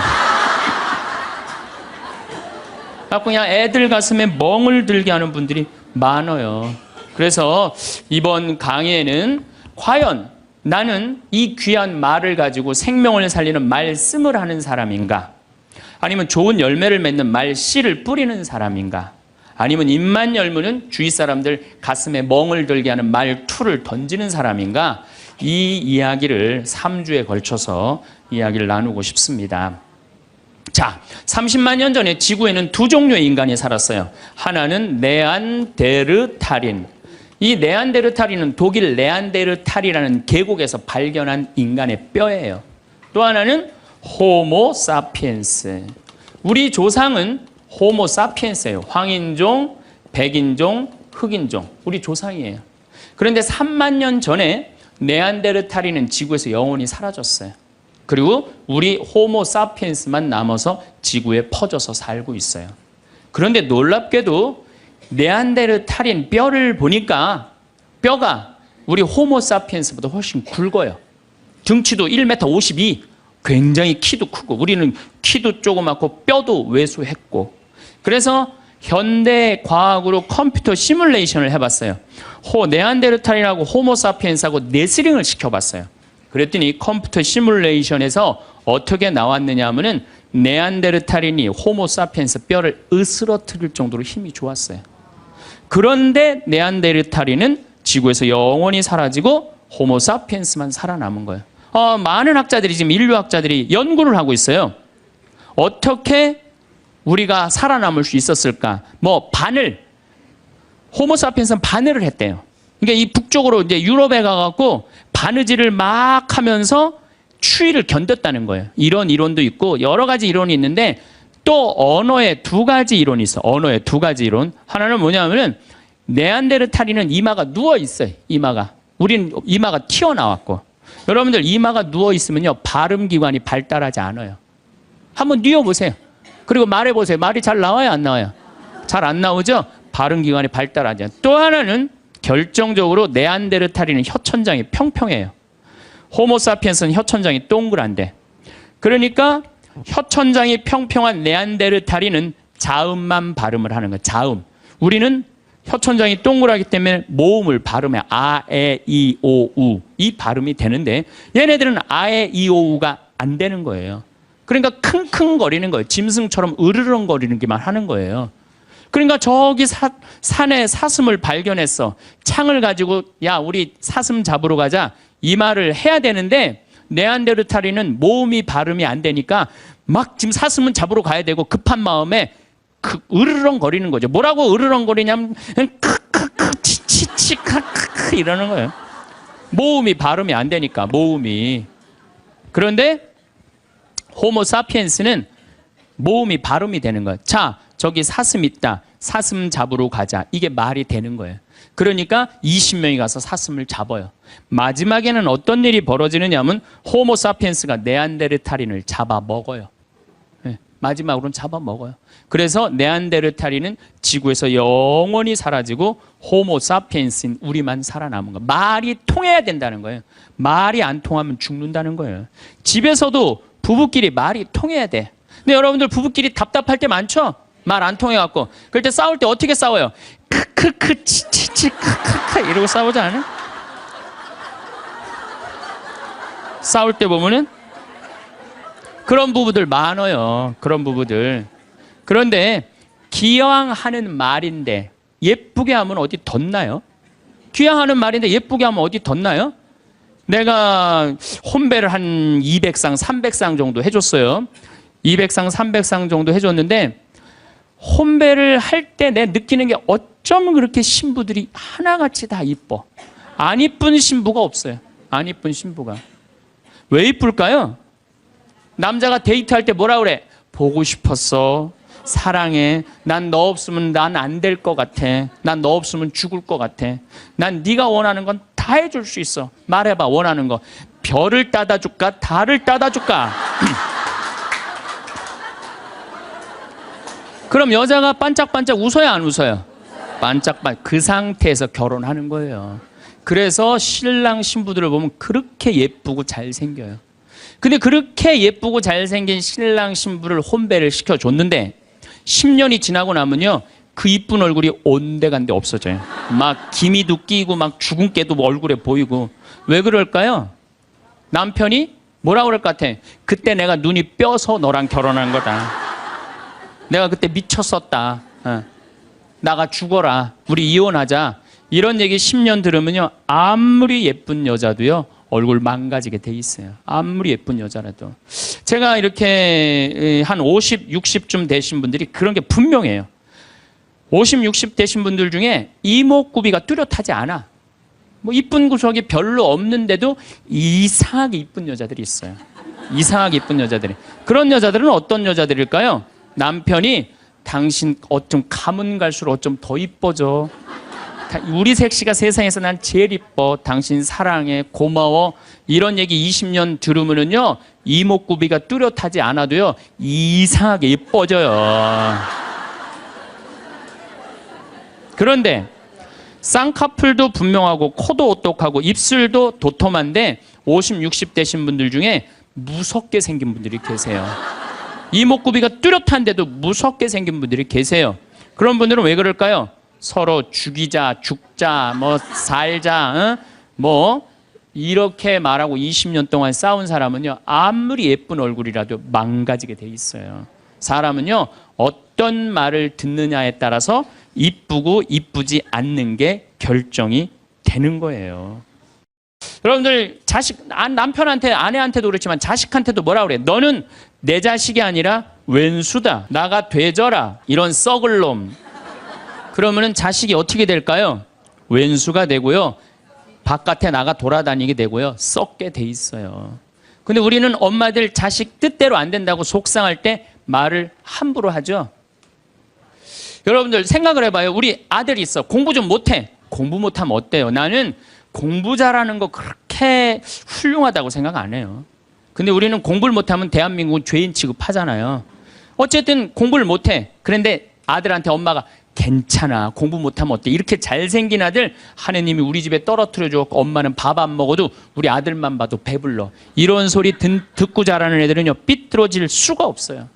그냥 애들 가슴에 멍을 들게 하는 분들이 많아요. 그래서 이번 강의에는 과연 나는 이 귀한 말을 가지고 생명을 살리는 말씀을 하는 사람인가? 아니면 좋은 열매를 맺는 말씨를 뿌리는 사람인가? 아니면 입만 열면은 주위 사람들 가슴에 멍을 들게 하는 말투를 던지는 사람인가? 이 이야기를 3주에 걸쳐서 이야기를 나누고 싶습니다. 자, 30만 년 전에 지구에는 두 종류의 인간이 살았어요. 하나는 네안데르탈인. 이 네안데르탈인은 독일 네안데르탈이라는 계곡에서 발견한 인간의 뼈예요. 또 하나는 호모 사피엔스. 우리 조상은 호모 사피엔스예요. 황인종, 백인종, 흑인종. 우리 조상이에요. 그런데 3만 년 전에 네안데르탈인은 지구에서 영원히 사라졌어요. 그리고 우리 호모 사피엔스만 남아서 지구에 퍼져서 살고 있어요. 그런데 놀랍게도 네안데르탈인 뼈를 보니까 뼈가 우리 호모 사피엔스보다 훨씬 굵어요. 등치도 1m 52, 굉장히 키도 크고 우리는 키도 조그맣고 뼈도 왜소했고 그래서 현대 과학으로 컴퓨터 시뮬레이션을 해봤어요. 네안데르탈인하고 호모 사피엔스하고 네스링을 시켜봤어요. 그랬더니 컴퓨터 시뮬레이션에서 어떻게 나왔느냐 하면은 네안데르탈인이 호모 사피엔스 뼈를 으스러뜨릴 정도로 힘이 좋았어요. 그런데 네안데르탈인은 지구에서 영원히 사라지고 호모 사피엔스만 살아남은 거예요. 많은 학자들이 지금 인류학자들이 연구를 하고 있어요. 어떻게 우리가 살아남을 수 있었을까? 호모 사피엔스는 바늘을 했대요. 그러니까 이 북쪽으로 이제 유럽에 가갖고 바느질을 막 하면서 추위를 견뎠다는 거예요. 이런 이론도 있고 여러 가지 이론이 있는데 또 언어에 두 가지 이론이 있어. 언어에 두 가지 이론. 하나는 뭐냐면은 네안데르탈인은 이마가 누워 있어요. 이마가. 우린 이마가 튀어나왔고. 여러분들 이마가 누워 있으면요. 발음 기관이 발달하지 않아요. 한번 뉘어 보세요. 그리고 말해 보세요. 말이 잘 나와요, 안 나와요? 잘 안 나오죠? 발음 기관이 발달하지 않아요. 또 하나는 결정적으로 네안데르탈인은 혀천장이 평평해요. 호모사피엔스는 혀천장이 동그란데. 그러니까 혀천장이 평평한 네안데르탈인은 자음만 발음을 하는 거예요. 자음. 우리는 혀천장이 동그랗기 때문에 모음을 발음해. 아, 에, 이, 오, 우. 이 발음이 되는데 얘네들은 아, 에, 이, 오, 우가 안 되는 거예요. 그러니까 킁킁거리는 거예요. 짐승처럼 으르렁거리는 게만 하는 거예요. 그러니까 저기 산에 사슴을 발견했어. 창을 가지고 야 우리 사슴 잡으러 가자. 이 말을 해야 되는데 네안데르탈인은 모음이 발음이 안 되니까 막 지금 사슴은 잡으러 가야 되고 급한 마음에 으르렁거리는 거죠. 뭐라고 으르렁거리냐면 크크크 치치치 크크크 이러는 거예요. 모음이 발음이 안 되니까 모음이. 그런데 호모사피엔스는 모음이 발음이 되는 거예요. 자, 저기 사슴 있다. 사슴 잡으러 가자. 이게 말이 되는 거예요. 그러니까 20명이 가서 사슴을 잡아요. 마지막에는 어떤 일이 벌어지느냐 하면 호모사피엔스가 네안데르탈인을 잡아먹어요. 네, 마지막으로는 잡아먹어요. 그래서 네안데르탈인은 지구에서 영원히 사라지고 호모사피엔스인 우리만 살아남은 거예요. 말이 통해야 된다는 거예요. 말이 안 통하면 죽는다는 거예요. 집에서도 부부끼리 말이 통해야 돼. 근데 여러분들 부부끼리 답답할 때 많죠? 말 안 통해갖고. 그럴 때 싸울 때 어떻게 싸워요? 크크크 치치치 크크크 이러고 싸우지 않아요? 싸울 때 보면은 그런 부부들 많아요. 그런 부부들. 그런데 기왕하는 말인데 예쁘게 하면 어디 덧나요? 기왕하는 말인데 예쁘게 하면 어디 덧나요? 내가 혼배를 한 200상, 300상 정도 해줬어요. 200상, 300상 정도 해줬는데 혼배를 할 때 내 느끼는 게 어쩜 그렇게 신부들이 하나같이 다 이뻐. 안 이쁜 신부가 없어요. 안 이쁜 신부가. 왜 이쁠까요? 남자가 데이트할 때 뭐라 그래? 보고 싶었어. 사랑해. 난 너 없으면 난 안 될 것 같아. 난 너 없으면 죽을 것 같아. 난 네가 원하는 건 다 해줄 수 있어. 말해봐 원하는 거. 별을 따다 줄까? 달을 따다 줄까? 그럼 여자가 반짝반짝 웃어요 안 웃어요? 반짝반짝. 그 상태에서 결혼하는 거예요. 그래서 신랑 신부들을 보면 그렇게 예쁘고 잘생겨요. 근데 그렇게 예쁘고 잘생긴 신랑 신부를 혼배를 시켜줬는데 10년이 지나고 나면요 그 이쁜 얼굴이 온데간데 없어져요. 막 기미도 끼고 막 주근깨도 얼굴에 보이고. 왜 그럴까요? 남편이 뭐라 그럴 것 같아? 그때 내가 눈이 뼈서 너랑 결혼한 거다. 내가 그때 미쳤었다. 나가 죽어라. 우리 이혼하자. 이런 얘기 10년 들으면요 아무리 예쁜 여자도요 얼굴 망가지게 돼 있어요. 아무리 예쁜 여자라도. 제가 이렇게 한 50, 60쯤 되신 분들이 그런 게 분명해요. 50, 60 되신 분들 중에 이목구비가 뚜렷하지 않아. 뭐 이쁜 구석이 별로 없는데도 이상하게 이쁜 여자들이 있어요. 이상하게 이쁜 여자들이. 그런 여자들은 어떤 여자들일까요? 남편이 당신 어쩜 가면 갈수록 어쩜 더 이뻐져. 우리 색시가 세상에서 난 제일 이뻐. 당신 사랑해. 고마워. 이런 얘기 20년 들으면은요 이목구비가 뚜렷하지 않아도요 이상하게 이뻐져요. 그런데 쌍꺼풀도 분명하고 코도 오똑하고 입술도 도톰한데 50, 60 되신 분들 중에 무섭게 생긴 분들이 계세요. 이목구비가 뚜렷한데도 무섭게 생긴 분들이 계세요. 그런 분들은 왜 그럴까요? 서로 죽이자, 죽자, 뭐 살자, 뭐 이렇게 말하고 20년 동안 싸운 사람은요 아무리 예쁜 얼굴이라도 망가지게 돼 있어요. 사람은요 어떤 말을 듣느냐에 따라서 이쁘고 이쁘지 않는 게 결정이 되는 거예요. 여러분들 남편한테 아내한테도 그렇지만 자식한테도 뭐라 그래? 너는 내 자식이 아니라 왼수다. 나가 되져라. 이런 썩을 놈. 그러면은 자식이 어떻게 될까요? 왼수가 되고요. 바깥에 나가 돌아다니게 되고요. 썩게 돼 있어요. 근데 우리는 엄마들 자식 뜻대로 안 된다고 속상할 때 말을 함부로 하죠. 여러분들 생각을 해봐요. 우리 아들이 있어. 공부 좀 못해. 공부 못하면 어때요? 나는 공부 잘하는 거 그렇게 훌륭하다고 생각 안 해요. 근데 우리는 공부를 못하면 대한민국은 죄인 취급하잖아요. 어쨌든 공부를 못해. 그런데 아들한테 엄마가 괜찮아. 공부 못하면 어때? 이렇게 잘생긴 아들 하느님이 우리 집에 떨어뜨려 주었고 엄마는 밥 안 먹어도 우리 아들만 봐도 배불러. 이런 소리 듣고 자라는 애들은요. 삐뚤어질 수가 없어요.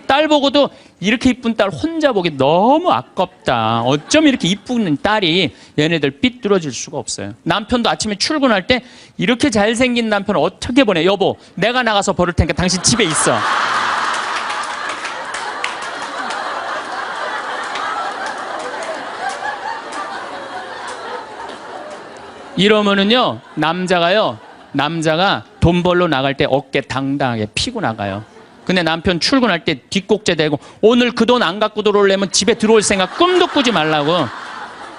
딸 보고도 이렇게 이쁜 딸 혼자 보기 너무 아깝다. 어쩜 이렇게 이쁜 딸이 얘네들 삐뚤어질 수가 없어요. 남편도 아침에 출근할 때 이렇게 잘생긴 남편을 어떻게 보내? 여보, 내가 나가서 버릴 테니까 당신 집에 있어. 이러면은요, 남자가 돈 벌러 나갈 때 어깨 당당하게 피고 나가요. 근데 남편 출근할 때 뒷꼭지 대고 오늘 그 돈 안 갖고 들어오려면 집에 들어올 생각 꿈도 꾸지 말라고.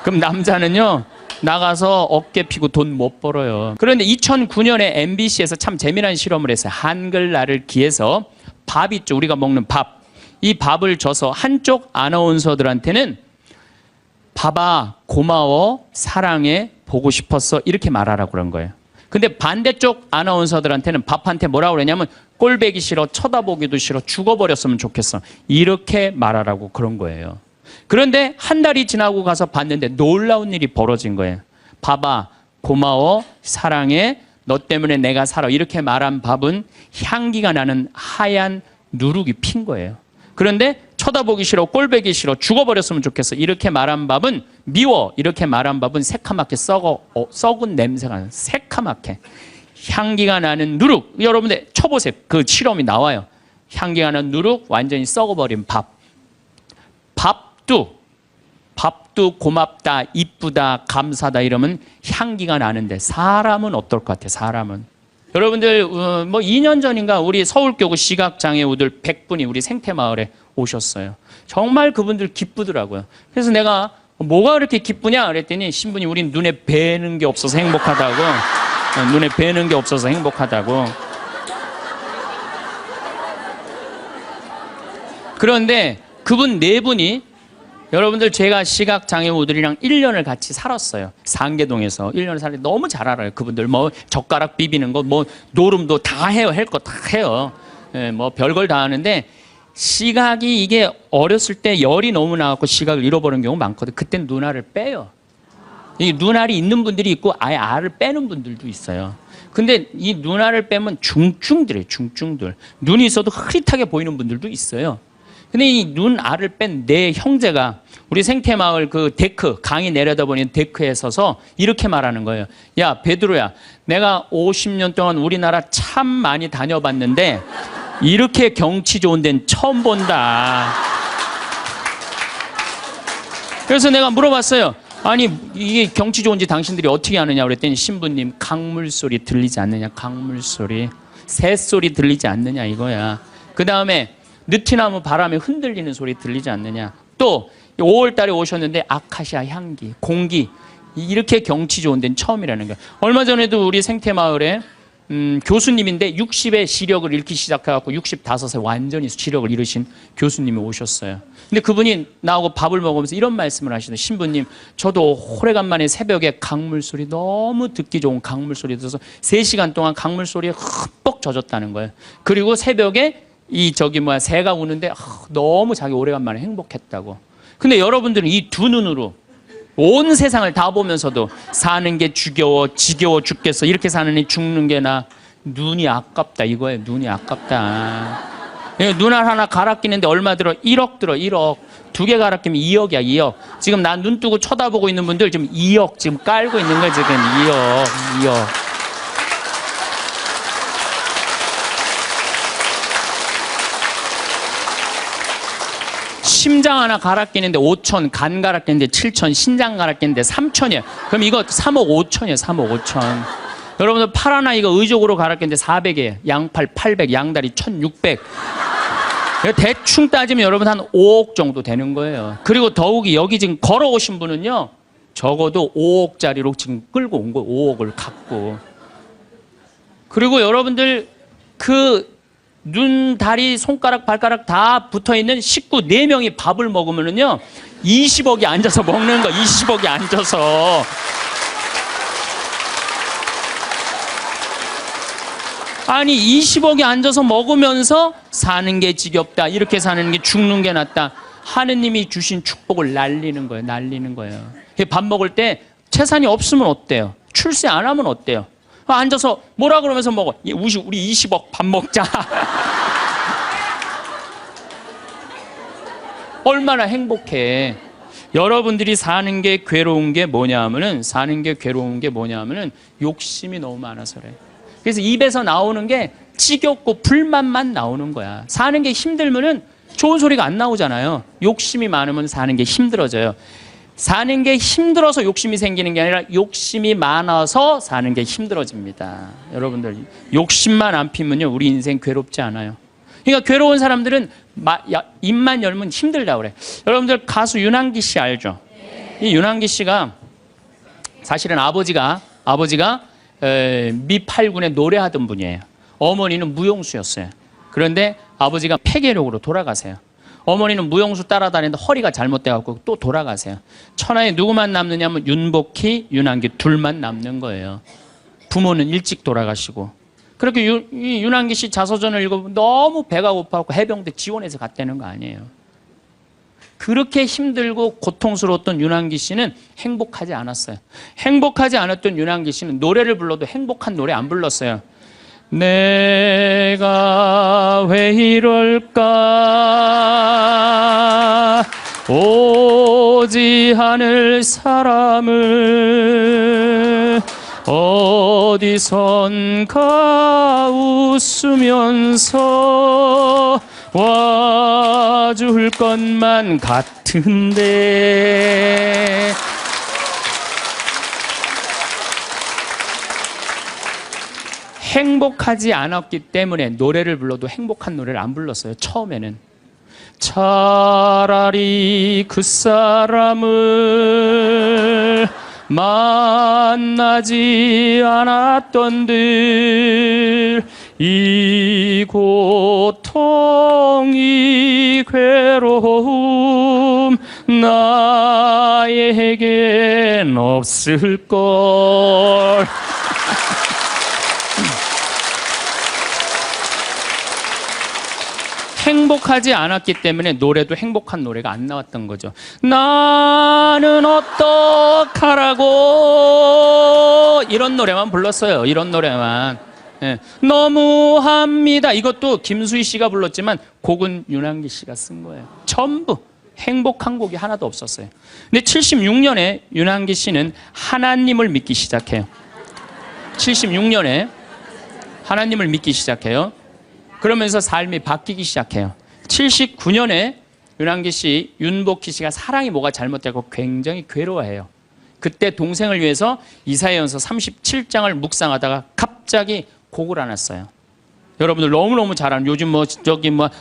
그럼 남자는요, 나가서 어깨 피고 돈 못 벌어요. 그런데 2009년에 MBC에서 참 재미난 실험을 했어요. 한글날을 기해서 밥 있죠. 우리가 먹는 밥. 이 밥을 줘서 한쪽 아나운서들한테는 밥아, 고마워, 사랑해, 보고 싶었어 이렇게 말하라고 그런 거예요. 근데 반대쪽 아나운서들한테는 밥한테 뭐라고 그러냐면 꼴배기 싫어, 쳐다보기도 싫어, 죽어버렸으면 좋겠어 이렇게 말하라고 그런 거예요. 그런데 한 달이 지나고 가서 봤는데 놀라운 일이 벌어진 거예요. 밥아, 고마워, 사랑해, 너 때문에 내가 살아 이렇게 말한 밥은 향기가 나는 하얀 누룩이 핀 거예요. 그런데 쳐다보기 싫어, 꼴배기 싫어, 죽어버렸으면 좋겠어 이렇게 말한 밥은 미워 이렇게 말한 밥은 새카맣게 썩은 냄새가 나는 새카맣게 향기가 나는 누룩. 여러분들 쳐보세요. 그 실험이 나와요. 향기가 나는 누룩, 완전히 썩어버린 밥. 밥도 고맙다, 이쁘다, 감사다 이러면 향기가 나는데 사람은 어떨 것 같아요? 사람은. 여러분들 뭐 2년 전인가 우리 서울교구 시각장애우들 100분이 우리 생태마을에 오셨어요. 정말 그분들 기쁘더라고요. 그래서 내가 뭐가 그렇게 기쁘냐 그랬더니 신부님 우린 눈에 뵈는 게 없어서 행복하다고. 눈에 뵈는 게 없어서 행복하다고. 그런데 그분 네 분이 여러분들 제가 시각장애우들이랑 1년을 같이 살았어요. 상계동에서 1년을 살았는데 너무 잘 알아요. 그분들 뭐 젓가락 비비는 거 뭐 노름도 다 해요. 할 거 다 해요. 예, 뭐 별걸 다 하는데 시각이 이게 어렸을 때 열이 너무 나갖고 시각을 잃어버리는 경우 많거든. 그땐 눈알을 빼요. 이 눈알이 있는 분들이 있고 아예 알을 빼는 분들도 있어요. 근데 이 눈알을 빼면 중증들이에요. 중증들. 눈이 있어도 흐릿하게 보이는 분들도 있어요. 근데 이 눈알을 뺀 내 형제가 우리 생태마을 그 데크, 강이 내려다보는 데크에 서서 이렇게 말하는 거예요. 야, 베드로야, 내가 50년 동안 우리나라 참 많이 다녀봤는데 이렇게 경치 좋은 데는 처음 본다. 그래서 내가 물어봤어요. 아니, 이게 경치 좋은지 당신들이 어떻게 아느냐 그랬더니 신부님, 강물 소리 들리지 않느냐, 강물 소리. 새소리 들리지 않느냐 이거야. 그 다음에 느티나무 바람에 흔들리는 소리 들리지 않느냐. 또 5월 달에 오셨는데 아카시아 향기, 공기 이렇게 경치 좋은 데는 처음이라는 거예요. 얼마 전에도 우리 생태마을에 교수님인데 60에 시력을 잃기 시작해갖고 65세 완전히 시력을 잃으신 교수님이 오셨어요. 근데 그분이 나하고 밥을 먹으면서 이런 말씀을 하시는 신부님, 저도 오래간만에 새벽에 강물 소리 너무 듣기 좋은 강물 소리 들어서 3시간 동안 강물 소리에 흠뻑 젖었다는 거예요. 그리고 새벽에 새가 우는데 너무 자기 오래간만에 행복했다고. 근데 여러분들은 이 두 눈으로 온 세상을 다 보면서도 사는 게 지겨워 죽겠어. 이렇게 사느니 죽는 게 나. 눈이 아깝다 이거예요. 눈이 아깝다. 눈알 하나 갈아 끼는데 얼마 들어? 1억 들어. 1억. 2개 갈아 끼면 2억이야. 2억. 지금 나 눈 뜨고 쳐다보고 있는 분들 지금 2억 지금 깔고 있는 거야. 지금 2억. 심장 하나 갈아 끼는데 5천, 간 갈아 끼는데 7천, 신장 갈아 끼는데 3천이에요. 그럼 이거 3억 5천이에요. 3억 5천. 여러분들 팔 하나 이거 의족으로 갈아 끼는데 400이에요. 양팔 800, 양다리 1600. 대충 따지면 여러분 한 5억 정도 되는 거예요. 그리고 더욱이 여기 지금 걸어오신 분은요, 적어도 5억짜리로 지금 끌고 온 거예요. 5억을 갖고. 그리고 여러분들 그 눈, 다리, 손가락, 발가락 다 붙어있는 식구 4명이 밥을 먹으면은요, 20억이 앉아서 먹는 거, 20억이 앉아서. 아니, 20억이 앉아서 먹으면서 사는 게 지겹다, 이렇게 사는 게 죽는 게 낫다. 하느님이 주신 축복을 날리는 거예요. 날리는 거예요. 밥 먹을 때 재산이 없으면 어때요? 출세 안 하면 어때요? 앉아서 뭐라 그러면서 먹어. 우리 20억 밥 먹자. 얼마나 행복해. 여러분들이 사는 게 괴로운 게 뭐냐면은, 욕심이 너무 많아서 그래. 그래서 입에서 나오는 게 지겹고 불만만 나오는 거야. 사는 게 힘들면은 좋은 소리가 안 나오잖아요. 욕심이 많으면 사는 게 힘들어져요. 사는 게 힘들어서 욕심이 생기는 게 아니라 욕심이 많아서 사는 게 힘들어집니다. 여러분들, 욕심만 안 피면요, 우리 인생 괴롭지 않아요. 그러니까 괴로운 사람들은 입만 열면 힘들다 그래. 여러분들 가수 윤한기 씨 알죠? 이 윤한기 씨가 사실은 아버지가 미 8군에 노래하던 분이에요. 어머니는 무용수였어요. 그런데 아버지가 폐결핵으로 돌아가세요. 어머니는 무용수 따라다니는데 허리가 잘못돼갖고 또 돌아가세요. 천하에 누구만 남느냐면 윤복희, 윤한기 둘만 남는 거예요. 부모는 일찍 돌아가시고. 그렇게 이 윤한기 씨 자서전을 읽어보면 너무 배가 고파갖고 해병대 지원해서 갔다는 거 아니에요. 그렇게 힘들고 고통스러웠던 윤한기 씨는 행복하지 않았어요. 행복하지 않았던 윤한기 씨는 노래를 불러도 행복한 노래 안 불렀어요. 내가 왜 이럴까 오지 않을 사람을 어디선가 웃으면서 와줄 것만 같은데. 행복하지 않았기 때문에 노래를 불러도 행복한 노래를 안 불렀어요. 처음에는. 차라리 그 사람을 만나지 않았던들 이 고통 이 괴로움 나에겐 없을걸. 행복하지 않았기 때문에 노래도 행복한 노래가 안 나왔던 거죠. 나는 어떡하라고 이런 노래만 불렀어요. 이런 노래만. 예. 너무합니다. 이것도 김수희 씨가 불렀지만 곡은 윤한기 씨가 쓴 거예요. 전부 행복한 곡이 하나도 없었어요. 근데 76년에 윤한기 씨는 하나님을 믿기 시작해요. 76년에 하나님을 믿기 시작해요. 그러면서 삶이 바뀌기 시작해요. 79년에 윤한기 씨, 윤복희 씨가 사랑이 뭐가 잘못되고 굉장히 괴로워해요. 그때 동생을 위해서 이사야전서 37장을 묵상하다가 갑자기 곡을 하나 써요. 여러분들 너무너무 잘 아는, 요즘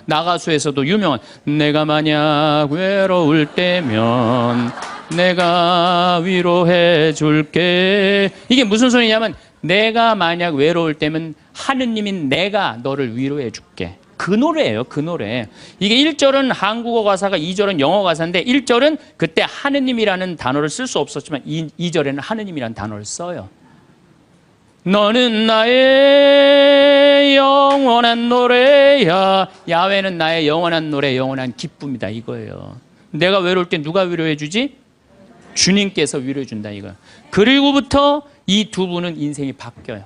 나가수에서도 유명한 내가 만약 외로울 때면 내가 위로해 줄게. 이게 무슨 소리냐면 내가 만약 외로울 때면 하느님인 내가 너를 위로해 줄게. 그 노래예요. 그 노래. 이게 1절은 한국어 가사가 2절은 영어 가사인데 1절은 그때 하느님이라는 단어를 쓸 수 없었지만 2절에는 하느님이라는 단어를 써요. 너는 나의 영원한 노래야. 야훼는 나의 영원한 노래, 영원한 기쁨이다 이거예요. 내가 외로울 때 누가 위로해 주지? 주님께서 위로해 준다 이거예요. 그리고부터 이 두 분은 인생이 바뀌어요.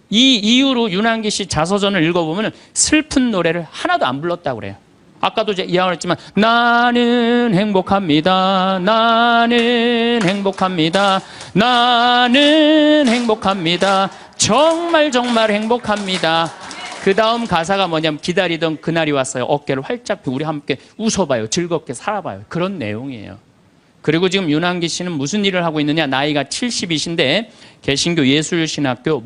이 이후로 윤한기 씨 자서전을 읽어보면 슬픈 노래를 하나도 안 불렀다고 그래요. 아까도 이야기했지만 나는 행복합니다. 나는 행복합니다. 나는 행복합니다. 정말 정말 행복합니다. 그 다음 가사가 뭐냐면 기다리던 그날이 왔어요. 어깨를 활짝 펴고 우리 함께 웃어봐요. 즐겁게 살아봐요. 그런 내용이에요. 그리고 지금 윤한기 씨는 무슨 일을 하고 있느냐. 나이가 70이신데 개신교 예술신학교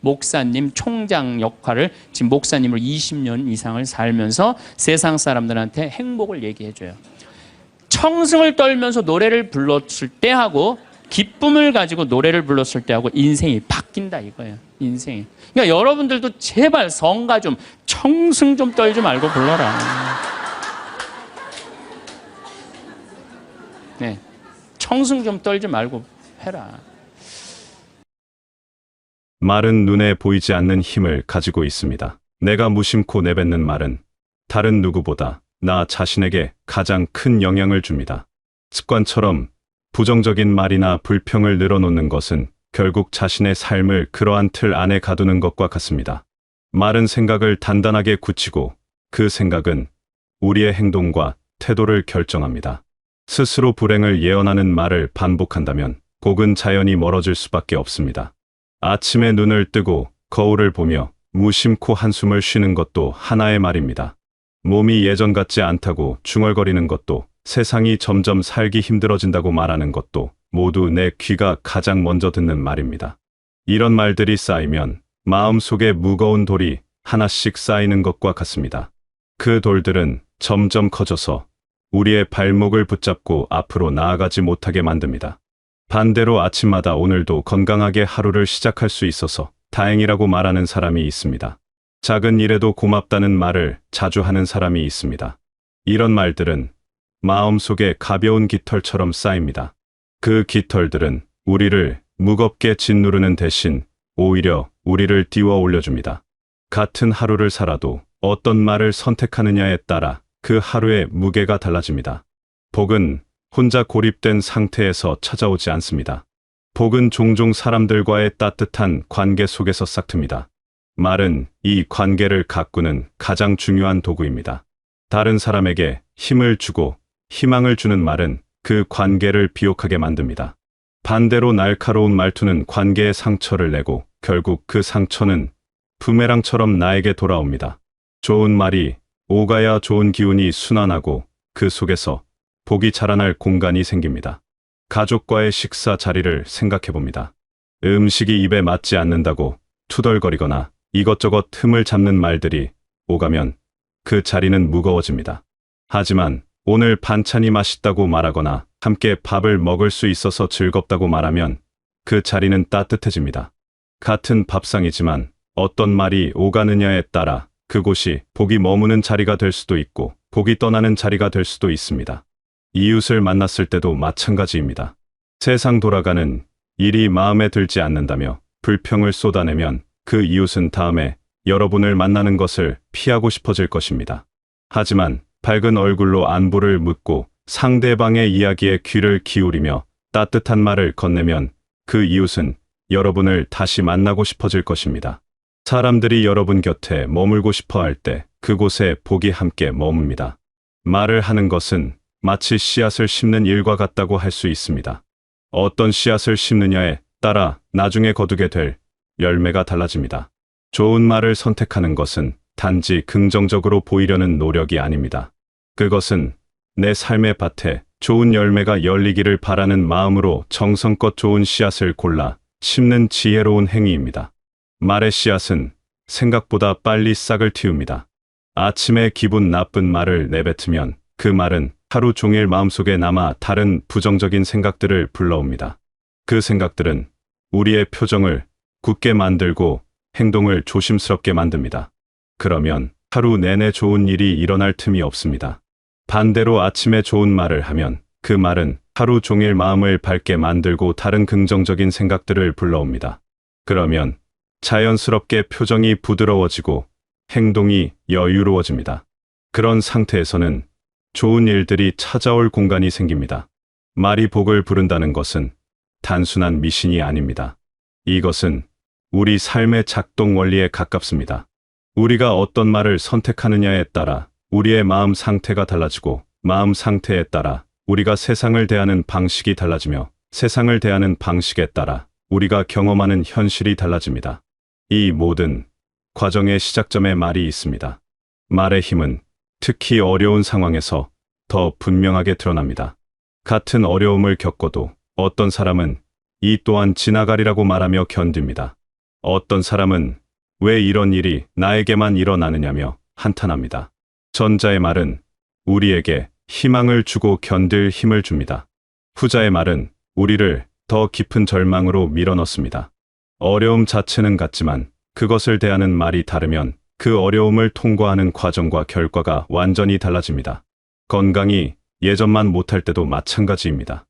목사님 총장 역할을 지금 목사님을 20년 이상을 살면서 세상 사람들한테 행복을 얘기해줘요. 청승을 떨면서 노래를 불렀을 때하고 기쁨을 가지고 노래를 불렀을 때하고 인생이 바뀐다 이거예요. 인생이. 그러니까 여러분들도 제발 성가 좀 청승 좀 떨지 말고 불러라. 네, 청승 좀 떨지 말고 해라. 말은 눈에 보이지 않는 힘을 가지고 있습니다. 내가 무심코 내뱉는 말은 다른 누구보다 나 자신에게 가장 큰 영향을 줍니다. 습관처럼 부정적인 말이나 불평을 늘어놓는 것은 결국 자신의 삶을 그러한 틀 안에 가두는 것과 같습니다. 말은 생각을 단단하게 굳히고 그 생각은 우리의 행동과 태도를 결정합니다. 스스로 불행을 예언하는 말을 반복한다면 곡은 자연히 멀어질 수밖에 없습니다. 아침에 눈을 뜨고 거울을 보며 무심코 한숨을 쉬는 것도 하나의 말입니다. 몸이 예전 같지 않다고 중얼거리는 것도, 세상이 점점 살기 힘들어진다고 말하는 것도 모두 내 귀가 가장 먼저 듣는 말입니다. 이런 말들이 쌓이면 마음속에 무거운 돌이 하나씩 쌓이는 것과 같습니다. 그 돌들은 점점 커져서 우리의 발목을 붙잡고 앞으로 나아가지 못하게 만듭니다. 반대로 아침마다 오늘도 건강하게 하루를 시작할 수 있어서 다행이라고 말하는 사람이 있습니다. 작은 일에도 고맙다는 말을 자주 하는 사람이 있습니다. 이런 말들은 마음속에 가벼운 깃털처럼 쌓입니다. 그 깃털들은 우리를 무겁게 짓누르는 대신 오히려 우리를 띄워 올려줍니다. 같은 하루를 살아도 어떤 말을 선택하느냐에 따라 그 하루의 무게가 달라집니다. 복은 혼자 고립된 상태에서 찾아오지 않습니다. 복은 종종 사람들과의 따뜻한 관계 속에서 싹틉니다. 말은 이 관계를 가꾸는 가장 중요한 도구입니다. 다른 사람에게 힘을 주고 희망을 주는 말은 그 관계를 비옥하게 만듭니다. 반대로 날카로운 말투는 관계에 상처를 내고 결국 그 상처는 부메랑처럼 나에게 돌아옵니다. 좋은 말이 오가야 좋은 기운이 순환하고 그 속에서 복이 자라날 공간이 생깁니다. 가족과의 식사 자리를 생각해봅니다. 음식이 입에 맞지 않는다고 투덜거리거나 이것저것 틈을 잡는 말들이 오가면 그 자리는 무거워집니다. 하지만 오늘 반찬이 맛있다고 말하거나 함께 밥을 먹을 수 있어서 즐겁다고 말하면 그 자리는 따뜻해집니다. 같은 밥상이지만 어떤 말이 오가느냐에 따라 그곳이 복이 머무는 자리가 될 수도 있고 복이 떠나는 자리가 될 수도 있습니다. 이웃을 만났을 때도 마찬가지입니다. 세상 돌아가는 일이 마음에 들지 않는다며 불평을 쏟아내면 그 이웃은 다음에 여러분을 만나는 것을 피하고 싶어질 것입니다. 하지만 밝은 얼굴로 안부를 묻고 상대방의 이야기에 귀를 기울이며 따뜻한 말을 건네면 그 이웃은 여러분을 다시 만나고 싶어질 것입니다. 사람들이 여러분 곁에 머물고 싶어 할 때 그곳에 복이 함께 머뭅니다. 말을 하는 것은 마치 씨앗을 심는 일과 같다고 할 수 있습니다. 어떤 씨앗을 심느냐에 따라 나중에 거두게 될 열매가 달라집니다. 좋은 말을 선택하는 것은 단지 긍정적으로 보이려는 노력이 아닙니다. 그것은 내 삶의 밭에 좋은 열매가 열리기를 바라는 마음으로 정성껏 좋은 씨앗을 골라 심는 지혜로운 행위입니다. 말의 씨앗은 생각보다 빨리 싹을 틔웁니다. 아침에 기분 나쁜 말을 내뱉으면 그 말은 하루 종일 마음속에 남아 다른 부정적인 생각들을 불러옵니다. 그 생각들은 우리의 표정을 굳게 만들고 행동을 조심스럽게 만듭니다. 그러면 하루 내내 좋은 일이 일어날 틈이 없습니다. 반대로 아침에 좋은 말을 하면 그 말은 하루 종일 마음을 밝게 만들고 다른 긍정적인 생각들을 불러옵니다. 그러면 자연스럽게 표정이 부드러워지고 행동이 여유로워집니다. 그런 상태에서는 좋은 일들이 찾아올 공간이 생깁니다. 말이 복을 부른다는 것은 단순한 미신이 아닙니다. 이것은 우리 삶의 작동 원리에 가깝습니다. 우리가 어떤 말을 선택하느냐에 따라 우리의 마음 상태가 달라지고 마음 상태에 따라 우리가 세상을 대하는 방식이 달라지며 세상을 대하는 방식에 따라 우리가 경험하는 현실이 달라집니다. 이 모든 과정의 시작점에 말이 있습니다. 말의 힘은 특히 어려운 상황에서 더 분명하게 드러납니다. 같은 어려움을 겪어도 어떤 사람은 이 또한 지나가리라고 말하며 견딥니다. 어떤 사람은 왜 이런 일이 나에게만 일어나느냐며 한탄합니다. 전자의 말은 우리에게 희망을 주고 견딜 힘을 줍니다. 후자의 말은 우리를 더 깊은 절망으로 밀어넣습니다. 어려움 자체는 같지만 그것을 대하는 말이 다르면 그 어려움을 통과하는 과정과 결과가 완전히 달라집니다. 건강이 예전만 못할 때도 마찬가지입니다.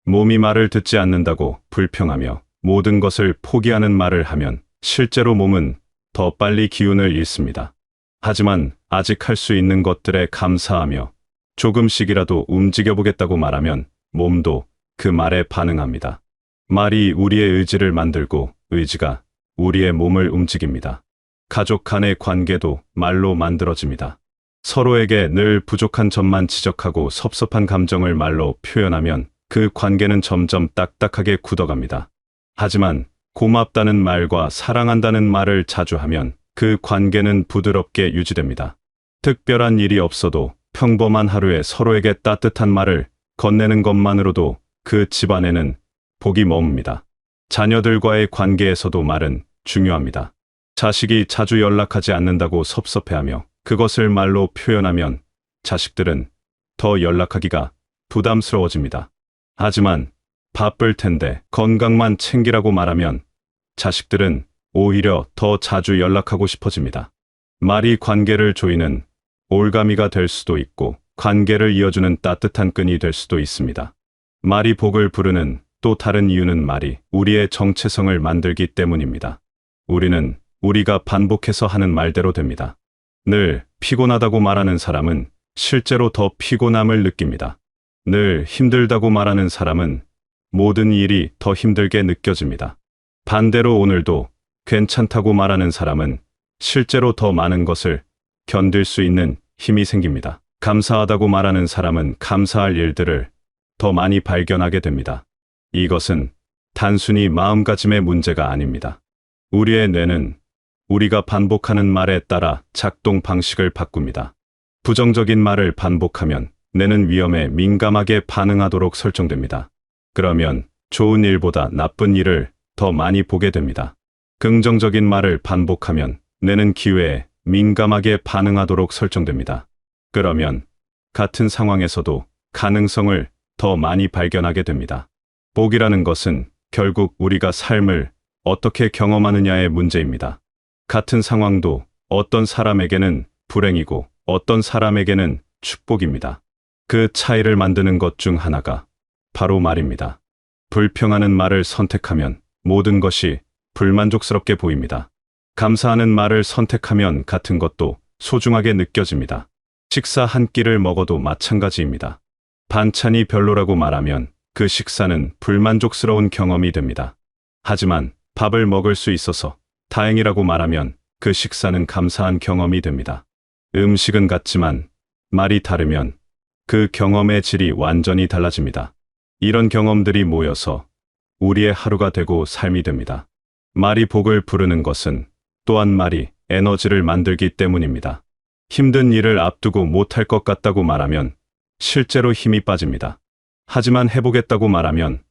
몸이 말을 듣지 않는다고 불평하며 모든 것을 포기하는 말을 하면 실제로 몸은 더 빨리 기운을 잃습니다. 하지만 아직 할 수 있는 것들에 감사하며 조금씩이라도 움직여보겠다고 말하면 몸도 그 말에 반응합니다. 말이 우리의 의지를 만들고 의지가 우리의 몸을 움직입니다. 가족 간의 관계도 말로 만들어집니다. 서로에게 늘 부족한 점만 지적하고 섭섭한 감정을 말로 표현하면 그 관계는 점점 딱딱하게 굳어갑니다. 하지만 고맙다는 말과 사랑한다는 말을 자주 하면 그 관계는 부드럽게 유지됩니다. 특별한 일이 없어도 평범한 하루에 서로에게 따뜻한 말을 건네는 것만으로도 그 집안에는 복이 머뭅니다. 자녀들과의 관계에서도 말은 중요합니다. 자식이 자주 연락하지 않는다고 섭섭해하며 그것을 말로 표현하면 자식들은 더 연락하기가 부담스러워집니다. 하지만 바쁠 텐데 건강만 챙기라고 말하면 자식들은 오히려 더 자주 연락하고 싶어집니다. 말이 관계를 조이는 올가미가 될 수도 있고 관계를 이어주는 따뜻한 끈이 될 수도 있습니다. 말이 복을 부르는 또 다른 이유는 말이 우리의 정체성을 만들기 때문입니다. 우리는 우리가 반복해서 하는 말대로 됩니다. 늘 피곤하다고 말하는 사람은 실제로 더 피곤함을 느낍니다. 늘 힘들다고 말하는 사람은 모든 일이 더 힘들게 느껴집니다. 반대로 오늘도 괜찮다고 말하는 사람은 실제로 더 많은 것을 견딜 수 있는 힘이 생깁니다. 감사하다고 말하는 사람은 감사할 일들을 더 많이 발견하게 됩니다. 이것은 단순히 마음가짐의 문제가 아닙니다. 우리의 뇌는 우리가 반복하는 말에 따라 작동 방식을 바꿉니다. 부정적인 말을 반복하면 뇌는 위험에 민감하게 반응하도록 설정됩니다. 그러면 좋은 일보다 나쁜 일을 더 많이 보게 됩니다. 긍정적인 말을 반복하면 뇌는 기회에 민감하게 반응하도록 설정됩니다. 그러면 같은 상황에서도 가능성을 더 많이 발견하게 됩니다. 복이라는 것은 결국 우리가 삶을 어떻게 경험하느냐의 문제입니다. 같은 상황도 어떤 사람에게는 불행이고 어떤 사람에게는 축복입니다. 그 차이를 만드는 것 중 하나가 바로 말입니다. 불평하는 말을 선택하면 모든 것이 불만족스럽게 보입니다. 감사하는 말을 선택하면 같은 것도 소중하게 느껴집니다. 식사 한 끼를 먹어도 마찬가지입니다. 반찬이 별로라고 말하면 그 식사는 불만족스러운 경험이 됩니다. 하지만 밥을 먹을 수 있어서 다행이라고 말하면 그 식사는 감사한 경험이 됩니다. 음식은 같지만 말이 다르면 그 경험의 질이 완전히 달라집니다. 이런 경험들이 모여서 우리의 하루가 되고 삶이 됩니다. 말이 복을 부르는 것은 또한 말이 에너지를 만들기 때문입니다. 힘든 일을 앞두고 못할 것 같다고 말하면 실제로 힘이 빠집니다. 하지만 해보겠다고 말하면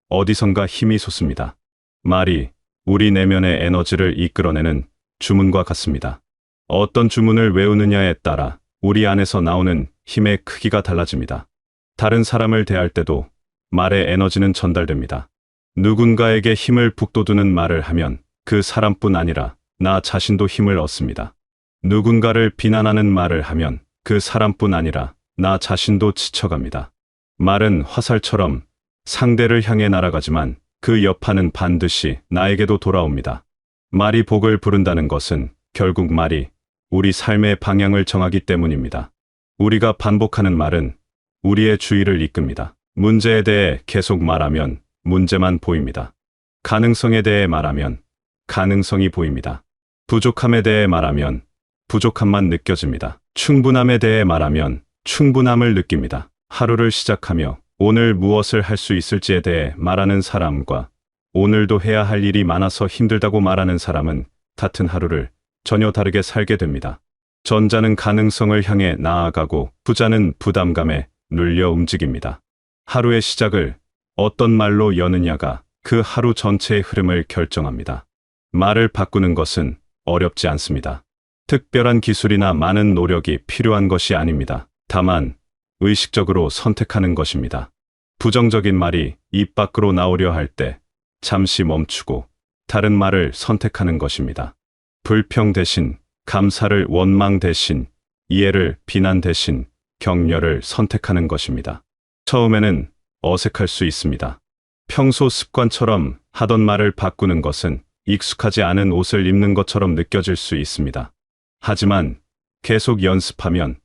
어디선가 힘이 솟습니다. 말이 우리 내면의 에너지를 이끌어내는 주문과 같습니다. 어떤 주문을 외우느냐에 따라 우리 안에서 나오는 힘의 크기가 달라집니다. 다른 사람을 대할 때도 말의 에너지는 전달됩니다. 누군가에게 힘을 북돋우는 말을 하면 그 사람뿐 아니라 나 자신도 힘을 얻습니다. 누군가를 비난하는 말을 하면 그 사람뿐 아니라 나 자신도 지쳐갑니다. 말은 화살처럼 상대를 향해 날아가지만 그 여파는 반드시 나에게도 돌아옵니다. 말이 복을 부른다는 것은 결국 말이 우리 삶의 방향을 정하기 때문입니다. 우리가 반복하는 말은 우리의 주의를 이끕니다. 문제에 대해 계속 말하면 문제만 보입니다. 가능성에 대해 말하면 가능성이 보입니다. 부족함에 대해 말하면 부족함만 느껴집니다. 충분함에 대해 말하면 충분함을 느낍니다. 하루를 시작하며 오늘 무엇을 할 수 있을지에 대해 말하는 사람과 오늘도 해야 할 일이 많아서 힘들다고 말하는 사람은 같은 하루를 전혀 다르게 살게 됩니다. 전자는 가능성을 향해 나아가고 후자는 부담감에 눌려 움직입니다. 하루의 시작을 어떤 말로 여느냐가 그 하루 전체의 흐름을 결정합니다. 말을 바꾸는 것은 어렵지 않습니다. 특별한 기술이나 많은 노력이 필요한 것이 아닙니다. 다만 의식적으로 선택하는 것입니다. 부정적인 말이 입 밖으로 나오려 할 때 잠시 멈추고 다른 말을 선택하는 것입니다. 불평 대신 감사를, 원망 대신 이해를, 비난 대신 격려를 선택하는 것입니다. 처음에는 어색할 수 있습니다. 평소 습관처럼 하던 말을 바꾸는 것은 익숙하지 않은 옷을 입는 것처럼 느껴질 수 있습니다. 하지만 계속 연습하면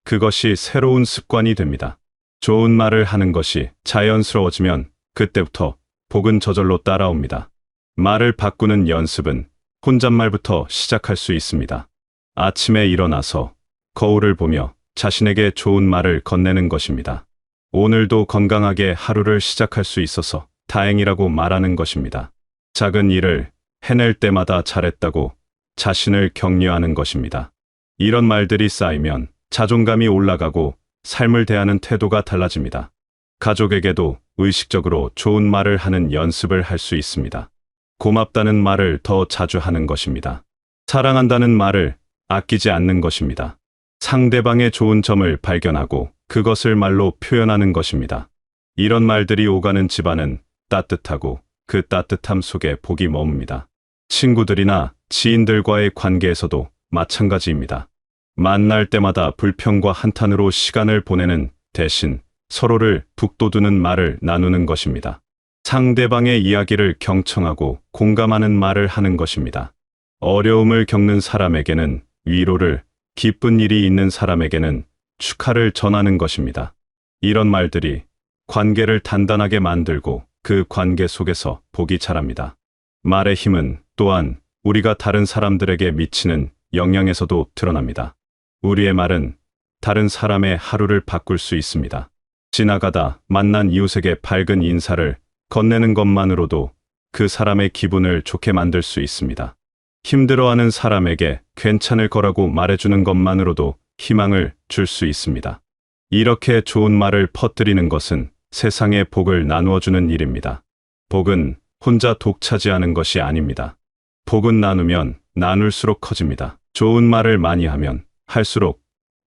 그것이 새로운 습관이 됩니다. 좋은 말을 하는 것이 자연스러워지면 그때부터 복은 저절로 따라옵니다. 말을 바꾸는 연습은 혼잣말부터 시작할 수 있습니다. 아침에 일어나서 거울을 보며 자신에게 좋은 말을 건네는 것입니다. 오늘도 건강하게 하루를 시작할 수 있어서 다행이라고 말하는 것입니다. 작은 일을 해낼 때마다 잘했다고 자신을 격려하는 것입니다. 이런 말들이 쌓이면 자존감이 올라가고 삶을 대하는 태도가 달라집니다. 가족에게도 의식적으로 좋은 말을 하는 연습을 할 수 있습니다. 고맙다는 말을 더 자주 하는 것입니다. 사랑한다는 말을 아끼지 않는 것입니다. 상대방의 좋은 점을 발견하고 그것을 말로 표현하는 것입니다. 이런 말들이 오가는 집안은 따뜻하고 그 따뜻함 속에 복이 머뭅니다. 친구들이나 지인들과의 관계에서도 마찬가지입니다. 만날 때마다 불평과 한탄으로 시간을 보내는 대신 서로를 북돋우는 말을 나누는 것입니다. 상대방의 이야기를 경청하고 공감하는 말을 하는 것입니다. 어려움을 겪는 사람에게는 위로를, 기쁜 일이 있는 사람에게는 축하를 전하는 것입니다. 이런 말들이 관계를 단단하게 만들고 그 관계 속에서 복이 자랍니다. 말의 힘은 또한 우리가 다른 사람들에게 미치는 영향에서도 드러납니다. 우리의 말은 다른 사람의 하루를 바꿀 수 있습니다. 지나가다 만난 이웃에게 밝은 인사를 건네는 것만으로도 그 사람의 기분을 좋게 만들 수 있습니다. 힘들어하는 사람에게 괜찮을 거라고 말해주는 것만으로도 희망을 줄 수 있습니다. 이렇게 좋은 말을 퍼뜨리는 것은 세상에 복을 나누어주는 일입니다. 복은 혼자 독차지하는 것이 아닙니다. 복은 나누면 나눌수록 커집니다. 좋은 말을 많이 하면 할수록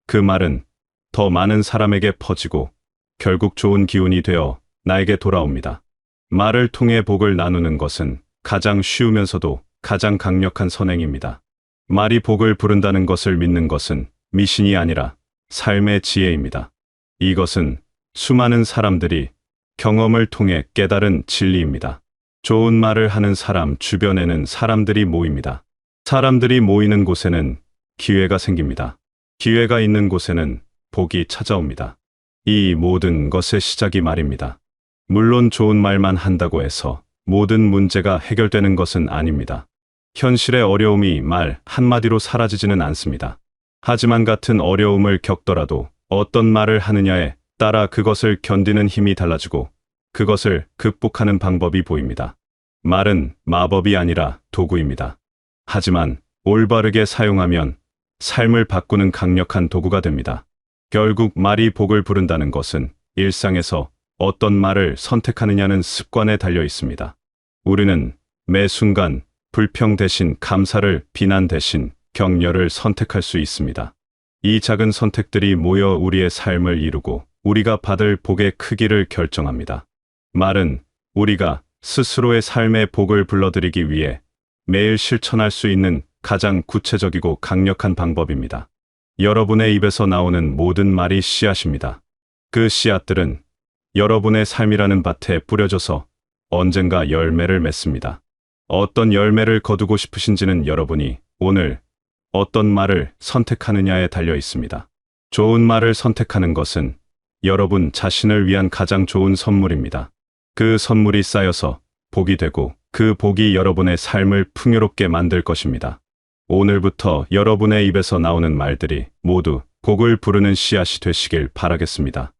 그 말은 더 많은 사람에게 퍼지고 결국 좋은 기운이 되어 나에게 돌아옵니다. 말을 통해 복을 나누는 것은 가장 쉬우면서도 가장 강력한 선행입니다. 말이 복을 부른다는 것을 믿는 것은 미신이 아니라 삶의 지혜입니다. 이것은 수많은 사람들이 경험을 통해 깨달은 진리입니다. 좋은 말을 하는 사람 주변에는 사람들이 모입니다. 사람들이 모이는 곳에는 기회가 생깁니다. 기회가 있는 곳에는 복이 찾아옵니다. 이 모든 것의 시작이 말입니다. 물론 좋은 말만 한다고 해서 모든 문제가 해결되는 것은 아닙니다. 현실의 어려움이 말 한마디로 사라지지는 않습니다. 하지만 같은 어려움을 겪더라도 어떤 말을 하느냐에 따라 그것을 견디는 힘이 달라지고 그것을 극복하는 방법이 보입니다. 말은 마법이 아니라 도구입니다. 하지만 올바르게 사용하면 삶을 바꾸는 강력한 도구가 됩니다. 결국 말이 복을 부른다는 것은 일상에서 어떤 말을 선택하느냐는 습관에 달려 있습니다. 우리는 매 순간 불평 대신 감사를, 비난 대신 격려를 선택할 수 있습니다. 이 작은 선택들이 모여 우리의 삶을 이루고 우리가 받을 복의 크기를 결정합니다. 말은 우리가 스스로의 삶의 복을 불러들이기 위해 매일 실천할 수 있는 가장 구체적이고 강력한 방법입니다. 여러분의 입에서 나오는 모든 말이 씨앗입니다. 그 씨앗들은 여러분의 삶이라는 밭에 뿌려져서 언젠가 열매를 맺습니다. 어떤 열매를 거두고 싶으신지는 여러분이 오늘 어떤 말을 선택하느냐에 달려 있습니다. 좋은 말을 선택하는 것은 여러분 자신을 위한 가장 좋은 선물입니다. 그 선물이 쌓여서 복이 되고 그 복이 여러분의 삶을 풍요롭게 만들 것입니다. 오늘부터 여러분의 입에서 나오는 말들이 모두 복을 부르는 씨앗이 되시길 바라겠습니다.